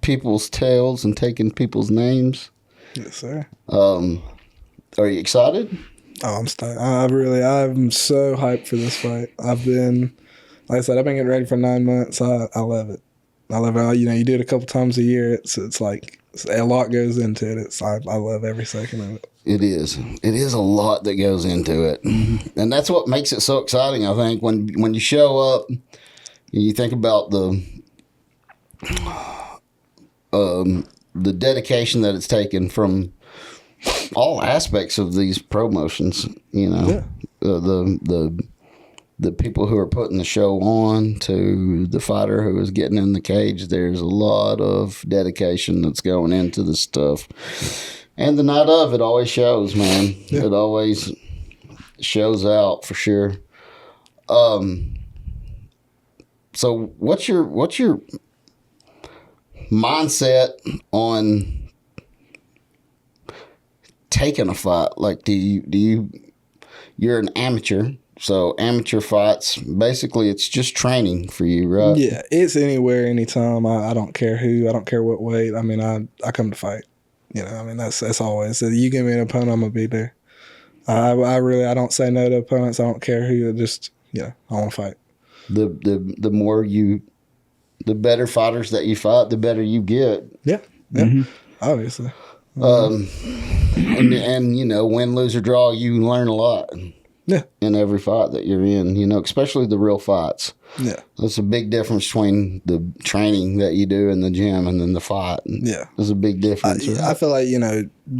people's tails and taking people's names. Yes, sir. Are you excited? Oh, I'm stoked. I'm so hyped for this fight. Like I said, I've been getting ready for 9 months. I love it. I love it. You do it a couple times a year. It's like a lot goes into it. I love every second of it. It is. It is a lot that goes into it. And that's what makes it so exciting, I think. When you show up, you think about the dedication that it's taken from all aspects of these promotions, the people who are putting the show on to the fighter who is getting in the cage. There's a lot of dedication that's going into this stuff. And the night of, it always shows, man. Yeah. It always shows out for sure. So what's your mindset on taking a fight? Like, you're an amateur, so amateur fights, basically it's just training for you, right? Yeah, it's anywhere, anytime. I don't care who, I don't care what weight. I mean, I come to fight. That's always. So you give me an opponent, I'm gonna be there. I don't say no to opponents. I don't care who. I want to fight. The more the better fighters that you fight, the better you get. Yeah, obviously. And win, lose or draw, you learn a lot. Yeah. In every fight that you're in, especially the real fights. Yeah. That's a big difference between the training that you do in the gym and then the fight. Yeah. There's a big difference. I feel like,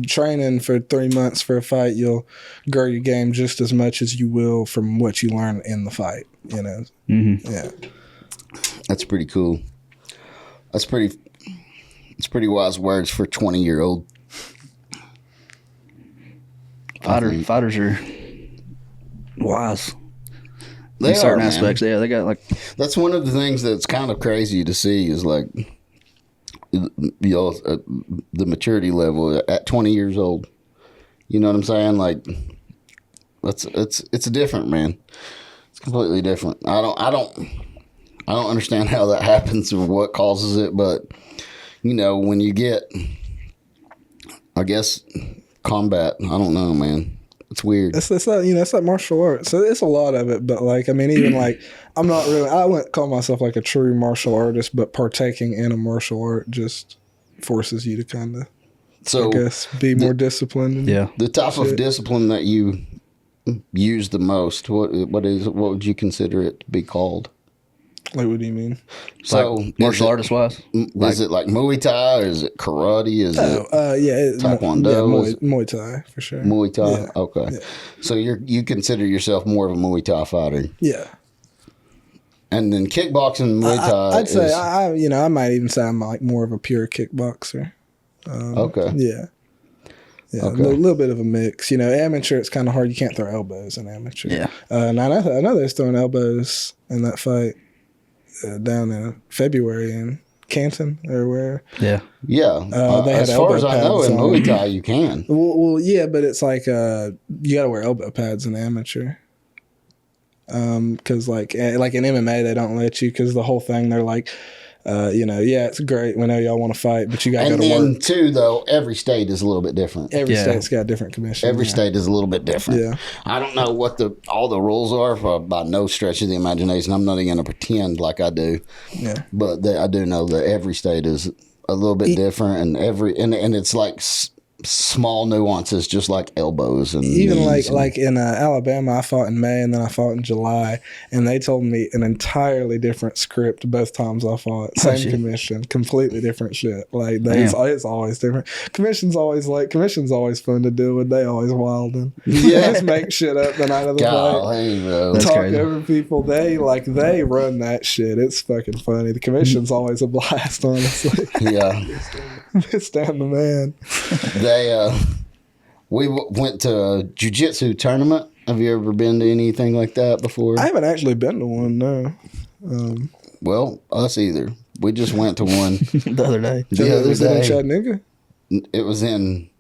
training for 3 months for a fight, you'll grow your game just as much as you will from what you learn in the fight, Mm-hmm. Yeah. That's pretty cool. It's pretty wise words for a 20-year-old. Fighters are wise. They in certain are, aspects. Man. Yeah, they got That's one of the things that's kind of crazy to see is like, the maturity level at 20 years old. You know what I'm saying? Like, it's different, man. It's completely different. I don't understand how that happens or what causes it, but when you get, I guess, combat, I don't know, man. It's weird. It's like martial arts. So it's a lot of it, but I'm not really. I wouldn't call myself like a true martial artist, but partaking in a martial art just forces you to kind of, I guess, be more disciplined. Yeah. The type of discipline that you use the most, what would you consider it to be called? Like, what do you mean? So martial artist wise, is it like Muay Thai or is it karate? Is it Taekwondo? Yeah, Muay Thai for sure. Muay Thai, yeah. Okay. Yeah. So you consider yourself more of a Muay Thai fighter? Yeah. And then kickboxing, Muay Thai. I'd say I might even say I'm like more of a pure kickboxer. Okay. Yeah. Yeah, okay. A little bit of a mix. Amateur, it's kind of hard. You can't throw elbows in amateur. Yeah. And I know they was throwing elbows in that fight down in February in Canton or where. Yeah. Yeah. They had as far as I know, in on. Muay Thai, you can. Well, yeah, but it's like you got to wear elbow pads in amateur. Because like in MMA, they don't let you because the whole thing, they're like, it's great. We know y'all want to fight, but you got to go And to then work. too, though, every state is a little bit different. Every Yeah. state's got a different commission. Every state is a little bit different. Yeah. I don't know what all the rules are by no stretch of the imagination. I'm not even going to pretend like I do. Yeah. But I do know that every state is a little bit different, and it's like small nuances, just like elbows and Even knees like in Alabama, I fought in May and then I fought in July, and they told me an entirely different script both times I fought. Same shit. commission, completely different shit. Like it's always different. Commission's always fun to deal with. They always wildin'. Yeah. They just make shit up the night of the fight. Golly, bro. That's Talk crazy. over people. They run that shit. It's fucking funny. The commission's always a blast, honestly. Yeah. It's down the man. We went to a jiu-jitsu tournament. Have you ever been to anything like that before? I haven't actually been to one, no. Well, us either. We just went to one The other day. the other Was it in day. Chattanooga? It was in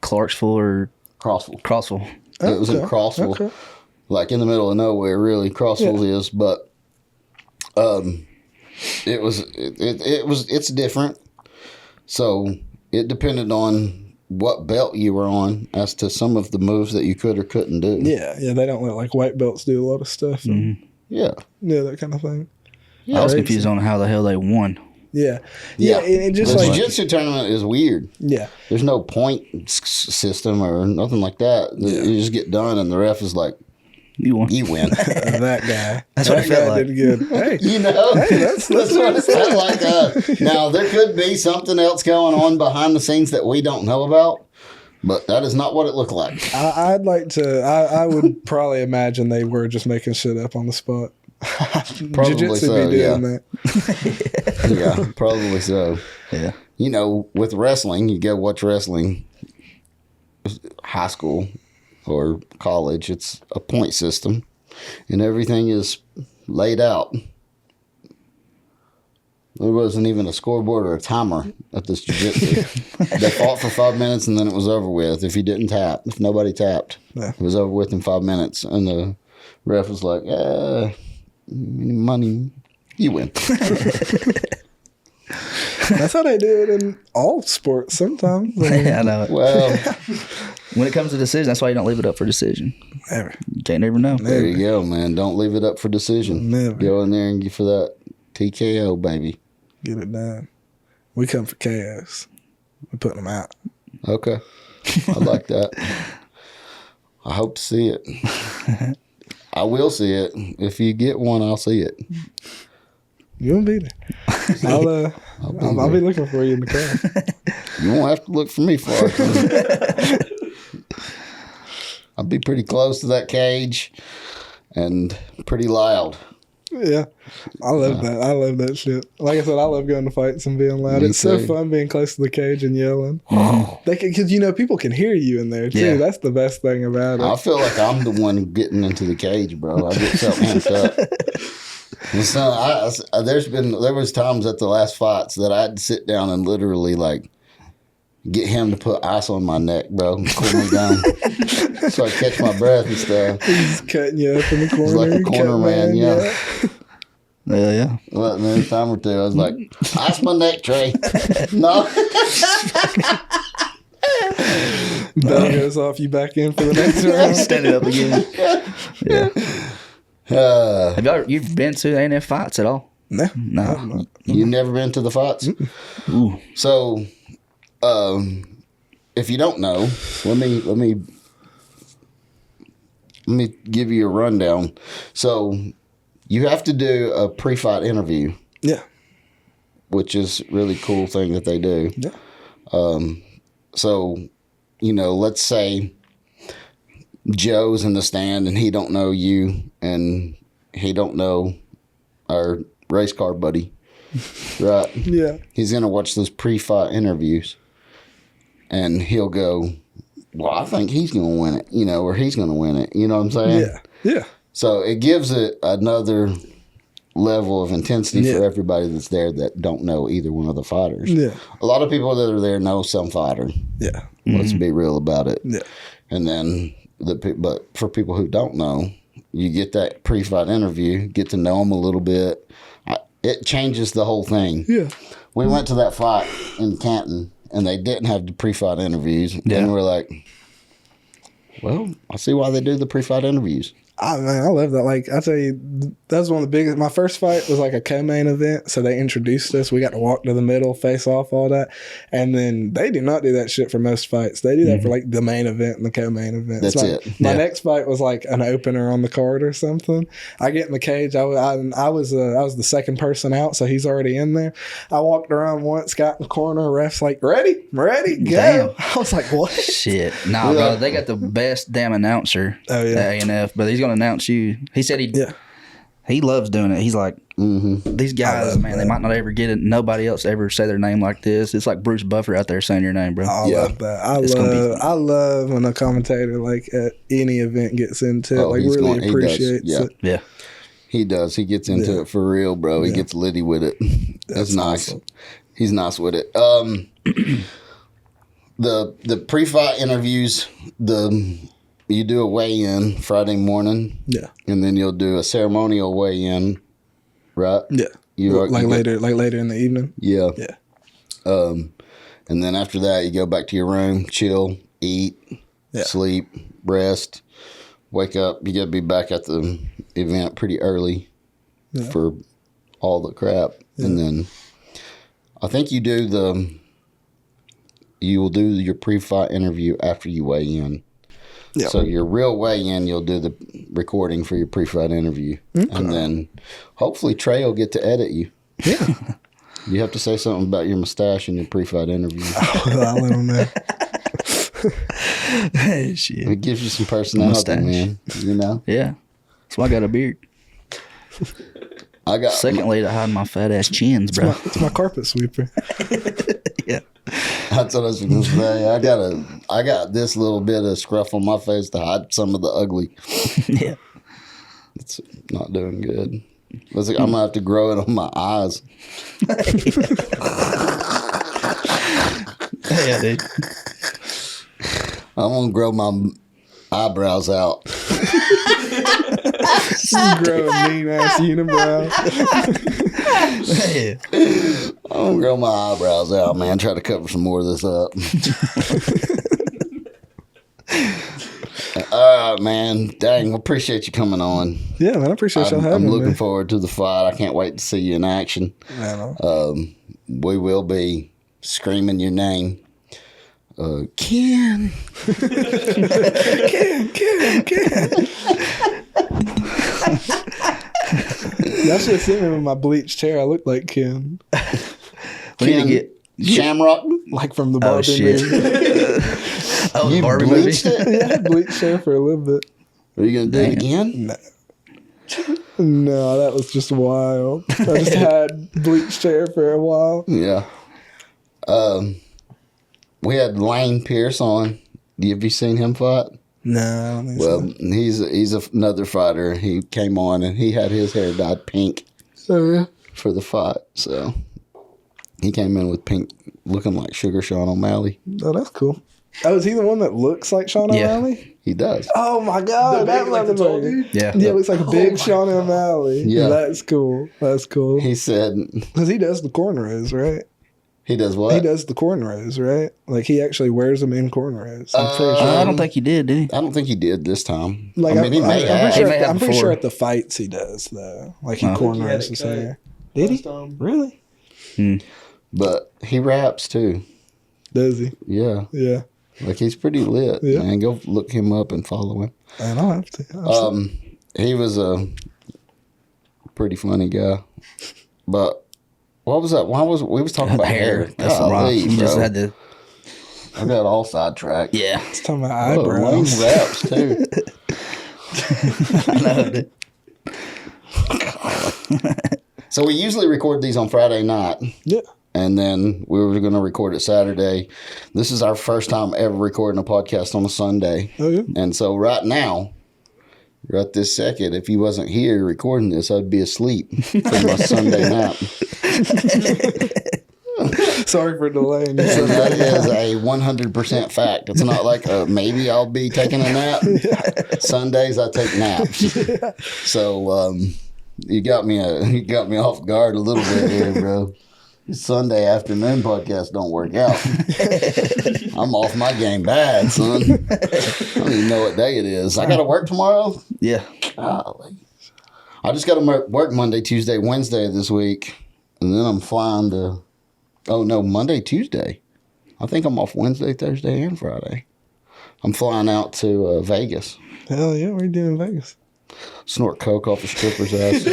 Clarksville or Crossville. Crossville. It was in Okay, Crossville, okay. like in the middle of nowhere. Really, Crossville is, but it's different. So it depended on what belt you were on as to some of the moves that you could or couldn't do. Yeah, they don't let like white belts do a lot of stuff. And, Yeah. yeah, that kind of thing. I was Crazy. confused on how the hell they won. Yeah. It just the like jiu-jitsu tournament is weird. yeah. There's no point system or nothing like that. You just get done, and the ref is like, You won. "You win." That guy. That's what that it felt guy like. did good. Hey, You know, that's what it felt like. Now there could be something else going on behind the scenes that we don't know about, but that is not what it looked like. I'd like to. I would probably imagine they were just making shit up on the spot. Probably Jiu-jitsu so, be yeah. doing that. Yeah, probably so. Yeah. You know, with wrestling, you go watch wrestling, high school or college. It's a point system, and everything is laid out. There wasn't even a scoreboard or a timer at this jiu-jitsu. They fought for 5 minutes and then it was over with. If nobody tapped, Yeah. it was over with in 5 minutes. And the ref was like, money, you win. That's how they do it in all sports sometimes. I mean, I know. Well, When it comes to decision, that's why you don't leave it up for decision. never. You can't never know. there you go, man. Don't leave it up for decision. Never. Go in there and get for that TKO, baby. Get it done. We come for chaos. We're putting them out. Okay. I like that. I hope to see it. I will see it. If you get one, I'll see it. You won't be there. I'll be looking for you in the car. You won't have to look for me far. I'll be pretty close to that cage and pretty loud. Yeah, I love that. I love that shit. Like I said, I love going to fights and being loud. Me It's so too. fun being close to the cage and yelling. They can, because people can hear you in there too. Yeah. That's the best thing about it. I feel like I'm the one getting into the cage, bro. I get so amped up. And so there was times at the last fights that I'd sit down and literally like get him to put ice on my neck, bro, and cool me down, so I catch my breath and stuff. He's cutting you up in the corner. It's like a corner cut man, yeah. Yeah. Well, and then a time or two, I was like, ice my neck, Trey. No. Bell goes off, you back in for the next round. Standing up again. Yeah. Have you've been to ANF fights at all? No. No. You never been to the fights? Ooh. So, if you don't know, let me give you a rundown. So, you have to do a pre-fight interview, Yeah. which is a really cool thing that they do. Yeah. So, let's say Joe's in the stand and he don't know you and he don't know our race car buddy, right? Yeah. He's going to watch those pre-fight interviews and he'll go, well, I think he's going to win it, or he's going to win it. You know what I'm saying? Yeah. Yeah. So it gives it another level of intensity for Yeah. everybody that's there that don't know either one of the fighters. Yeah. A lot of people that are there know some fighter. Yeah. Let's be real about it. Yeah. And then, but for people who don't know, you get that pre-fight interview, get to know them a little bit. it changes the whole thing. Yeah. We went to that fight in Canton, and they didn't have the pre-fight interviews. Yeah. And we're like, well, I see why they do the pre-fight interviews. I love that. Like, I tell you, that's one of the biggest. My first fight was like a co-main event, so they introduced us. We got to walk to the middle, face off, all that. And then they do not do that shit for most fights. They do that for like the main event and the co-main event. That's like, it. My next fight was like an opener on the card or something. I get in the cage. I was the second person out, so he's already in there. I walked around once, got in the corner. Ref's like, ready, go. Damn. I was like, what? Shit. Nah, bro. They got the best damn announcer at A&F, but he's going to announce you. He said he loves doing it. He's like, these guys, man, they might not ever get it. Nobody else ever say their name like this. It's like Bruce Buffer out there saying your name, bro. I love that. I love when a commentator like at any event gets into it. Like really appreciates it. Yeah. He does. He gets into it for real, bro. He gets litty with it. That's nice. Awesome. He's nice with it. The pre-fight interviews, you do a weigh-in Friday morning. Yeah. And then you'll do a ceremonial weigh-in, right? Yeah. Later in the evening? Yeah. Yeah. And then after that, you go back to your room, chill, eat, sleep, rest, wake up. You got to be back at the event pretty early for all the crap. Yeah. And then I think you will do your pre-fight interview after you weigh in. Yeah. So your real weigh-in, you'll do the recording for your pre-fight interview. Okay. And then hopefully Trey will get to edit you. Yeah. You have to say something about your mustache in your pre-fight interview. I'll let him know. Hey, shit. It gives you some personality, mustache. Man. You know? Yeah. That's why I got a beard. Secondly, to hide my fat ass chins, bro. It's my carpet sweeper. Yeah. That's what I was going to say. I got this little bit of scruff on my face to hide some of the ugly. Yeah. It's not doing good. I'm going to have to grow it on my eyes. Yeah, dude. I'm going to grow my eyebrows out. Grow a mean ass unibrow. I'm going to grow my eyebrows out, man. Try to cover some more of this up. All right, man. Dang, appreciate you coming on. Yeah, man. I appreciate y'all having me. I'm looking forward to the fight. I can't wait to see you in action. We will be screaming your name. Ken. Ken. Y'all should have seen me with my bleached hair. I look like Ken. Shamrock? Like from the Barbie movie. You Barbie bleached movie? it? Yeah, I bleached hair for a little bit. Are you going to do it again? No, that was just wild. I just had bleached hair for a while. Yeah. We had Lane Pierce on. Have you seen him fight? No, I don't think so. He's another fighter. He came on and he had his hair dyed pink for the fight. So he came in with pink, looking like Sugar Sean O'Malley. Oh, that's cool. Oh, is he the one that looks like Sean O'Malley? He does. Oh my God, that motherfucker! Yeah, looks like a big Sean O'Malley. Yeah, that's cool. That's cool. He said because he does the cornrows, right? He does what? He does the cornrows, right? Like he actually wears them in cornrows. I'm pretty sure. I don't think he did he? I don't think he did this time. Like I mean, he may have. I'm pretty sure at the fights he does though. Like he cornrows his hair. Did he? Really? But he raps too. Does he? Yeah. Yeah. Like he's pretty lit. Yeah. Man, go look him up and follow him. Man, I'll have to. He was a pretty funny guy. But what was that? We was talking about hair. That's right. You just had to. I got all sidetracked. Yeah. It's talking about eyebrows. Lane raps too. I know. So we usually record these on Friday night. Yeah. And then we were going to record it Saturday. This is our first time ever recording a podcast on a Sunday. Oh, yeah. And so right now, right this second, if you wasn't here recording this, I'd be asleep for my Sunday nap. Sorry for delaying. And that is a 100% fact. It's not like maybe I'll be taking a nap. Yeah. Sundays I take naps. Yeah. So, You got me off guard a little bit here, bro. Sunday afternoon podcast don't work out. I'm off my game bad, son. I don't even know what day it is. I got to work tomorrow. Yeah. Golly. I just got to work Monday, Tuesday, Wednesday this week, and then I'm flying to. Oh no, Monday, Tuesday. I think I'm off Wednesday, Thursday, and Friday. I'm flying out to Vegas. Hell yeah, what are you doing in Vegas? Snort coke off a stripper's ass.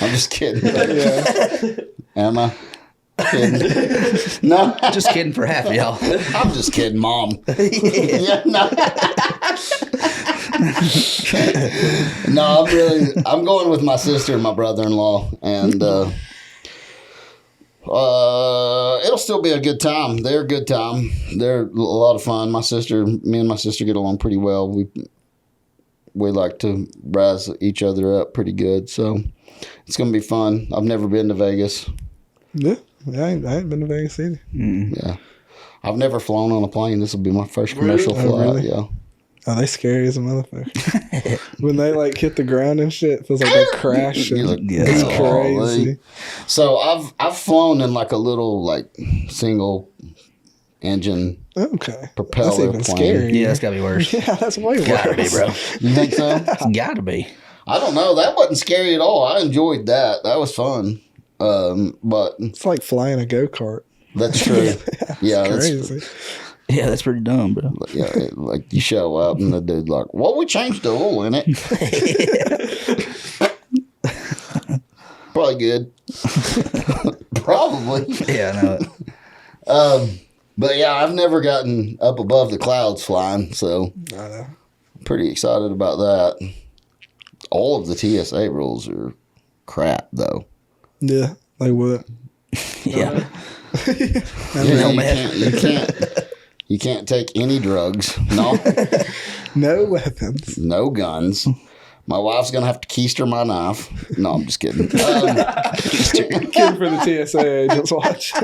I'm just kidding. Yeah. Am I? Kidding? No. Just kidding for half of y'all. I'm just kidding, Mom. Yeah, no. No, I'm going with my sister and my brother-in-law, and it'll still be a good time. They're a good time. They're a lot of fun. Me and my sister get along pretty well. We like to rise each other up pretty good, so it's gonna be fun. I've never been to Vegas. Yeah, I ain't been to Vegas either. Yeah, I've never flown on a plane. This will be my first commercial Really? flight. Oh, really? Yeah. Oh, they scary as a motherfucker. When they like hit the ground and shit, it feels like they crash. You're like, It's "Golly." crazy. So I've flown in like a little like single engine Okay, propeller that's even plane. scary. Yeah, that's gotta be worse. Yeah, that's way worse. Gotta be, bro. You think so? Gotta be. I don't know. That wasn't scary at all. I enjoyed that. That was fun. But It's like flying a go kart. that's true. Yeah, that's Crazy. Yeah, that's pretty dumb, bro. yeah. Like you show up and the dude like, well, we changed the oil in it. Probably good. Probably. Yeah, I know it. But yeah, I've never gotten up above the clouds flying, so I know. pretty excited about that. All of the TSA rules are crap, though. Yeah, like what? Yeah. You can't take any drugs. No, No weapons. no guns. My wife's gonna have to keister my knife. No, I'm just kidding. Kid for the TSA agents watching.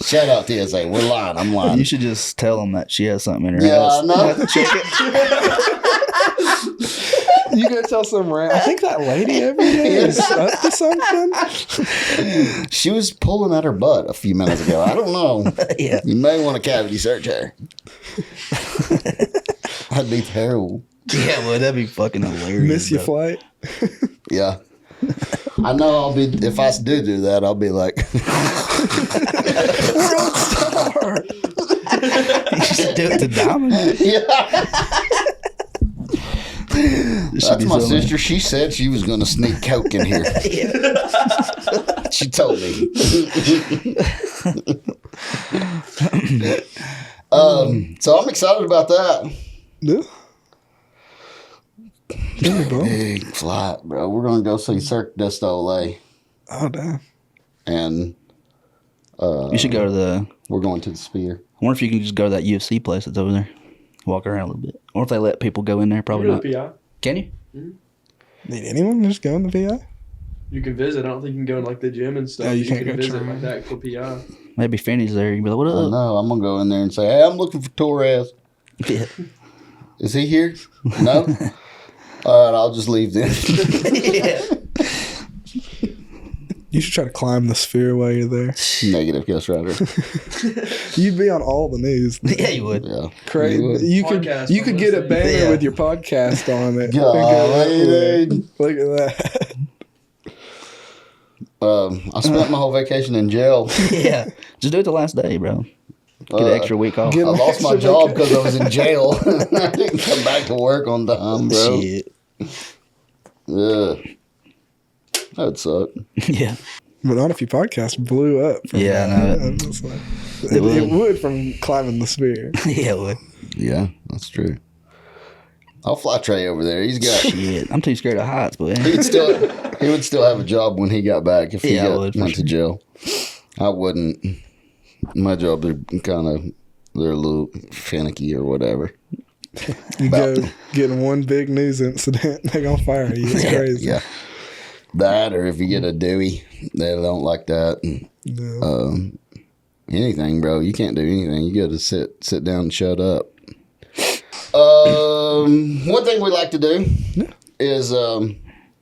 Shout out TSA. We're lying. I'm lying. You should just tell them that she has something in her Yeah, ass. I know. Check it. You gonna tell some rant? I think that lady over there is up to something. She was pulling at her butt a few minutes ago. I don't know. Yeah. You may want to cavity search her. That'd be terrible. Yeah, well, that'd be fucking hilarious. Miss your bro. flight. Yeah. I know I'll be, if I do that, I'll be like, World star. You should do it to Diamond. yeah. This should That's be my so sister. She said she was going to sneak coke in here. She told me. So I'm excited about that. Yeah. Big flight, bro. We're going to go see Cirque du Soleil. Oh damn. And You should go to the. we're going to the Sphere. I wonder if you can just go to that UFC place that's over there. Walk around a little bit. Or if they let people go in there, probably You not. go to PI. Can you? Need anyone just go in the VI? You can visit. I don't think you can go in like the gym and stuff. Oh, you you can't can go visit try. like that for PI. Maybe Finney's there. You can be like, what I up? know. I'm going to go in there and say, hey, I'm looking for Torres. Yeah. Is he here? No? All right, I'll just leave then. Yeah. You should try to climb the sphere while you're there. Negative Ghost Rider. You'd be on all the news. Yeah, you would. Yeah. Crazy. would. You could Podcast you could get a publicity. banner Yeah. with your podcast on it. Golly, dude. Look at that. I spent my whole vacation in jail. Yeah. Just do it the last day, bro. Get an extra week off. get- I lost my Extra job vacation. because I was in jail. I didn't come back to work on time, bro. Shit. Yeah. That'd suck. Yeah. But not if your podcast blew up. Yeah, I know it. I'm just like, it would from climbing the sphere. Yeah, it would. Yeah, that's true. I'll fly Trey over there. He's got. Shit. I'm too scared of heights, boy. He would still have a job when he got back if he Yeah, I would, for went to jail. I wouldn't. My job, they're a little finicky or whatever. You go getting one big news incident, they're gonna fire you. It's crazy. Yeah. That, or if you get a Dewey, they don't like that. And, Yeah. anything, bro. You can't do anything. You got to sit down and shut up. One thing we like to do is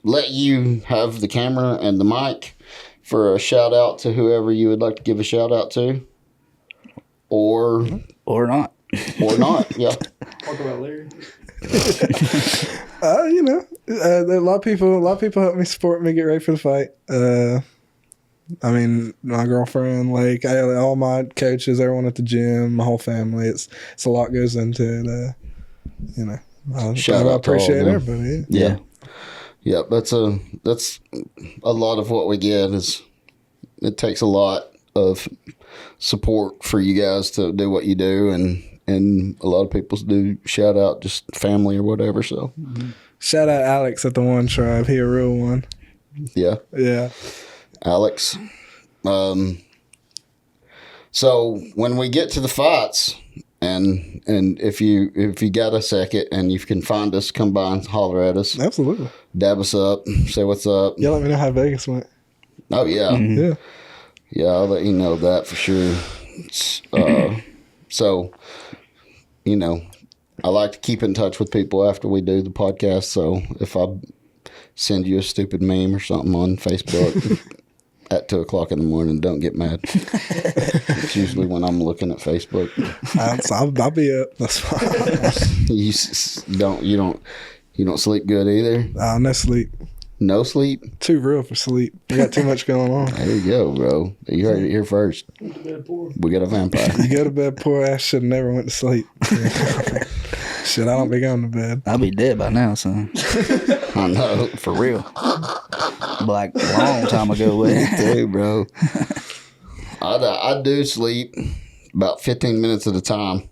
let you have the camera and the mic for a shout out to whoever you would like to give a shout out to, or not. Yeah. Talk about Larry. You know, a lot of people help me support me get ready for the fight. I mean, my girlfriend, like all my coaches, everyone at the gym, my whole family. It's a lot goes into it. You know, I appreciate everybody. Yeah. Yeah, that's a lot of what we get is it takes a lot of support for you guys to do what you do, and a lot of people do shout out just family or whatever. So shout out Alex at the One Tribe. He a real one. Yeah, Alex. So when we get to the fights, and if you got a second and you can find us, come by and holler at us. Absolutely. Dab us up, say what's up. Yeah, let me know how Vegas went. Oh yeah. Yeah. Yeah, I'll let you know that for sure. So, you know, I like to keep in touch with people after we do the podcast. So if I send you a stupid meme or something on Facebook at 2:00 in the morning, don't get mad. It's usually when I'm looking at Facebook. I'll be up. That's fine. You don't sleep good either. No sleep. No sleep. Too real for sleep. We got too much going on. There you go, bro. You heard it here first. We got a vampire. You go to bed, poor ass should have never went to sleep. Shit, I don't be going to bed. I'll be dead by now, son. I know. For real. Like a long time ago. Me too, bro. I do sleep about 15 minutes at a time.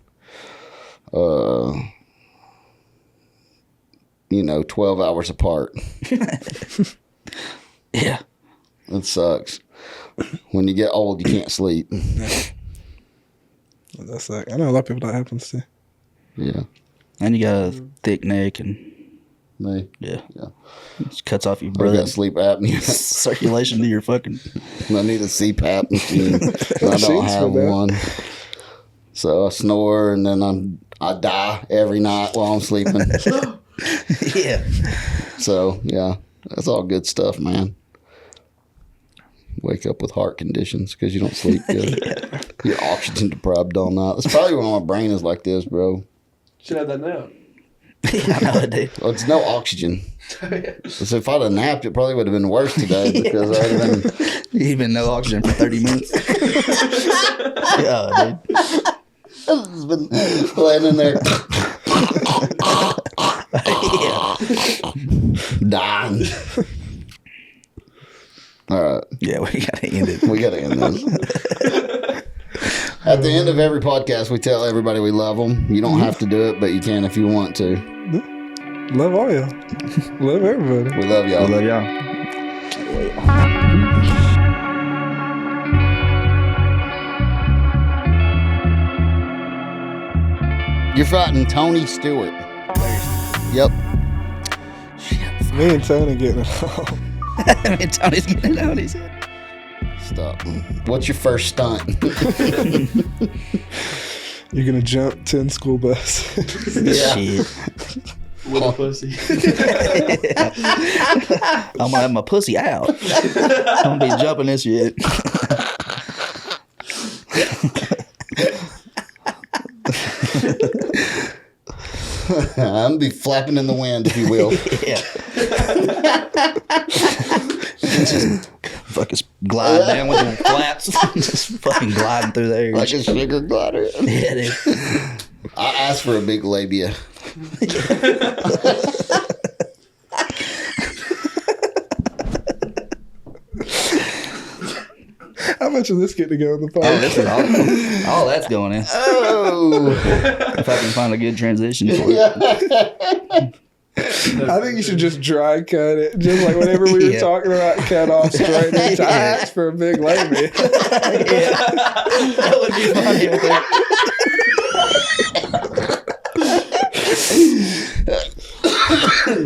12 hours apart. Yeah. It sucks. When you get old, you can't sleep. That's like, I know a lot of people that happens to. Yeah. And you got a thick neck and Me. yeah. Yeah. Just cuts off your I blood. got sleep apnea. Circulation to your fucking. I need a CPAP machine. I don't have one. So I snore and then I die every night while I'm sleeping. Yeah. So, yeah, that's all good stuff, man. Wake up with heart conditions because you don't sleep good. Yeah. You're oxygen deprived all night. That's probably why my brain is like this, bro. Should have that now. Yeah, I know it, dude. Well, it's no oxygen. So if I'd have napped, it probably would have been worse today because I'd have been... Even no oxygen for 30 minutes. Yeah, dude. I've been laying in there. Yeah. Dying. All right. Yeah, we gotta end it. We got to end this. At the end of every podcast, we tell everybody we love them. You don't have to do it, but you can if you want to. Love all y'all. Love everybody. We love y'all. I love y'all. You're fighting Tony Stewart. Yep. Me and Tony getting it all. Me and Tony's getting it out. He said. Stop. What's your first stunt? You're going to jump 10 school buses. Shit. With a pussy. I'm gonna have my pussy out. I'm gonna be jumping this shit. I'm gonna be flapping in the wind, if you will. Yeah. Just fucking glide down with the flaps. Just fucking gliding through the air. Like a sugar glider. Yeah, dude. I asked for a big labia. How much of this get to go in the Oh, podcast? this is all that's going in. Oh. If I can find a good transition for it. I think you should just dry cut it. Just like whenever we were Yeah. talking about cut off straight into I Yeah. asked for a big labia. Yeah. That would be funny. I think.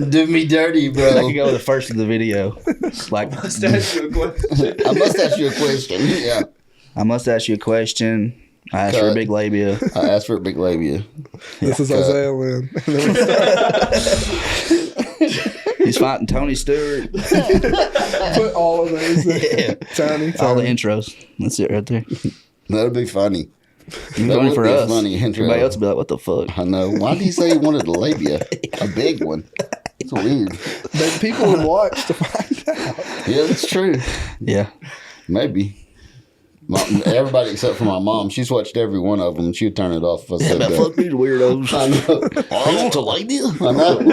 Do me dirty, I bro. could go with the first of the video. Like, I must ask you a question. I must ask you a question. Yeah. I must ask you a question. I asked for a Cut. big labia. I asked for a big labia. This is Cut. Isaiah Linn. He's fighting Tony Stewart. Put all of those in. Tony. All the intros. That's it right there. That'd be funny. That Funny would for be a us. funny intro. Everybody else would be like, what the fuck? I know. Why did he say he wanted a labia? A big one. It's weird. But people would watch to find out. Yeah, that's true. Yeah. Maybe. Everybody except for my mom. She's watched every one of them, and she would turn it off if I said that. Fuck these weirdos. I know. I want a labia. I know.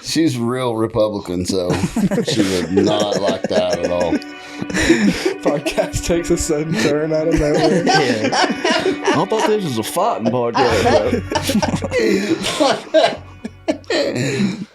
She's real Republican, so she would not like that at all. Podcast takes a sudden turn out of nowhere. Yeah. I thought this was a fighting podcast.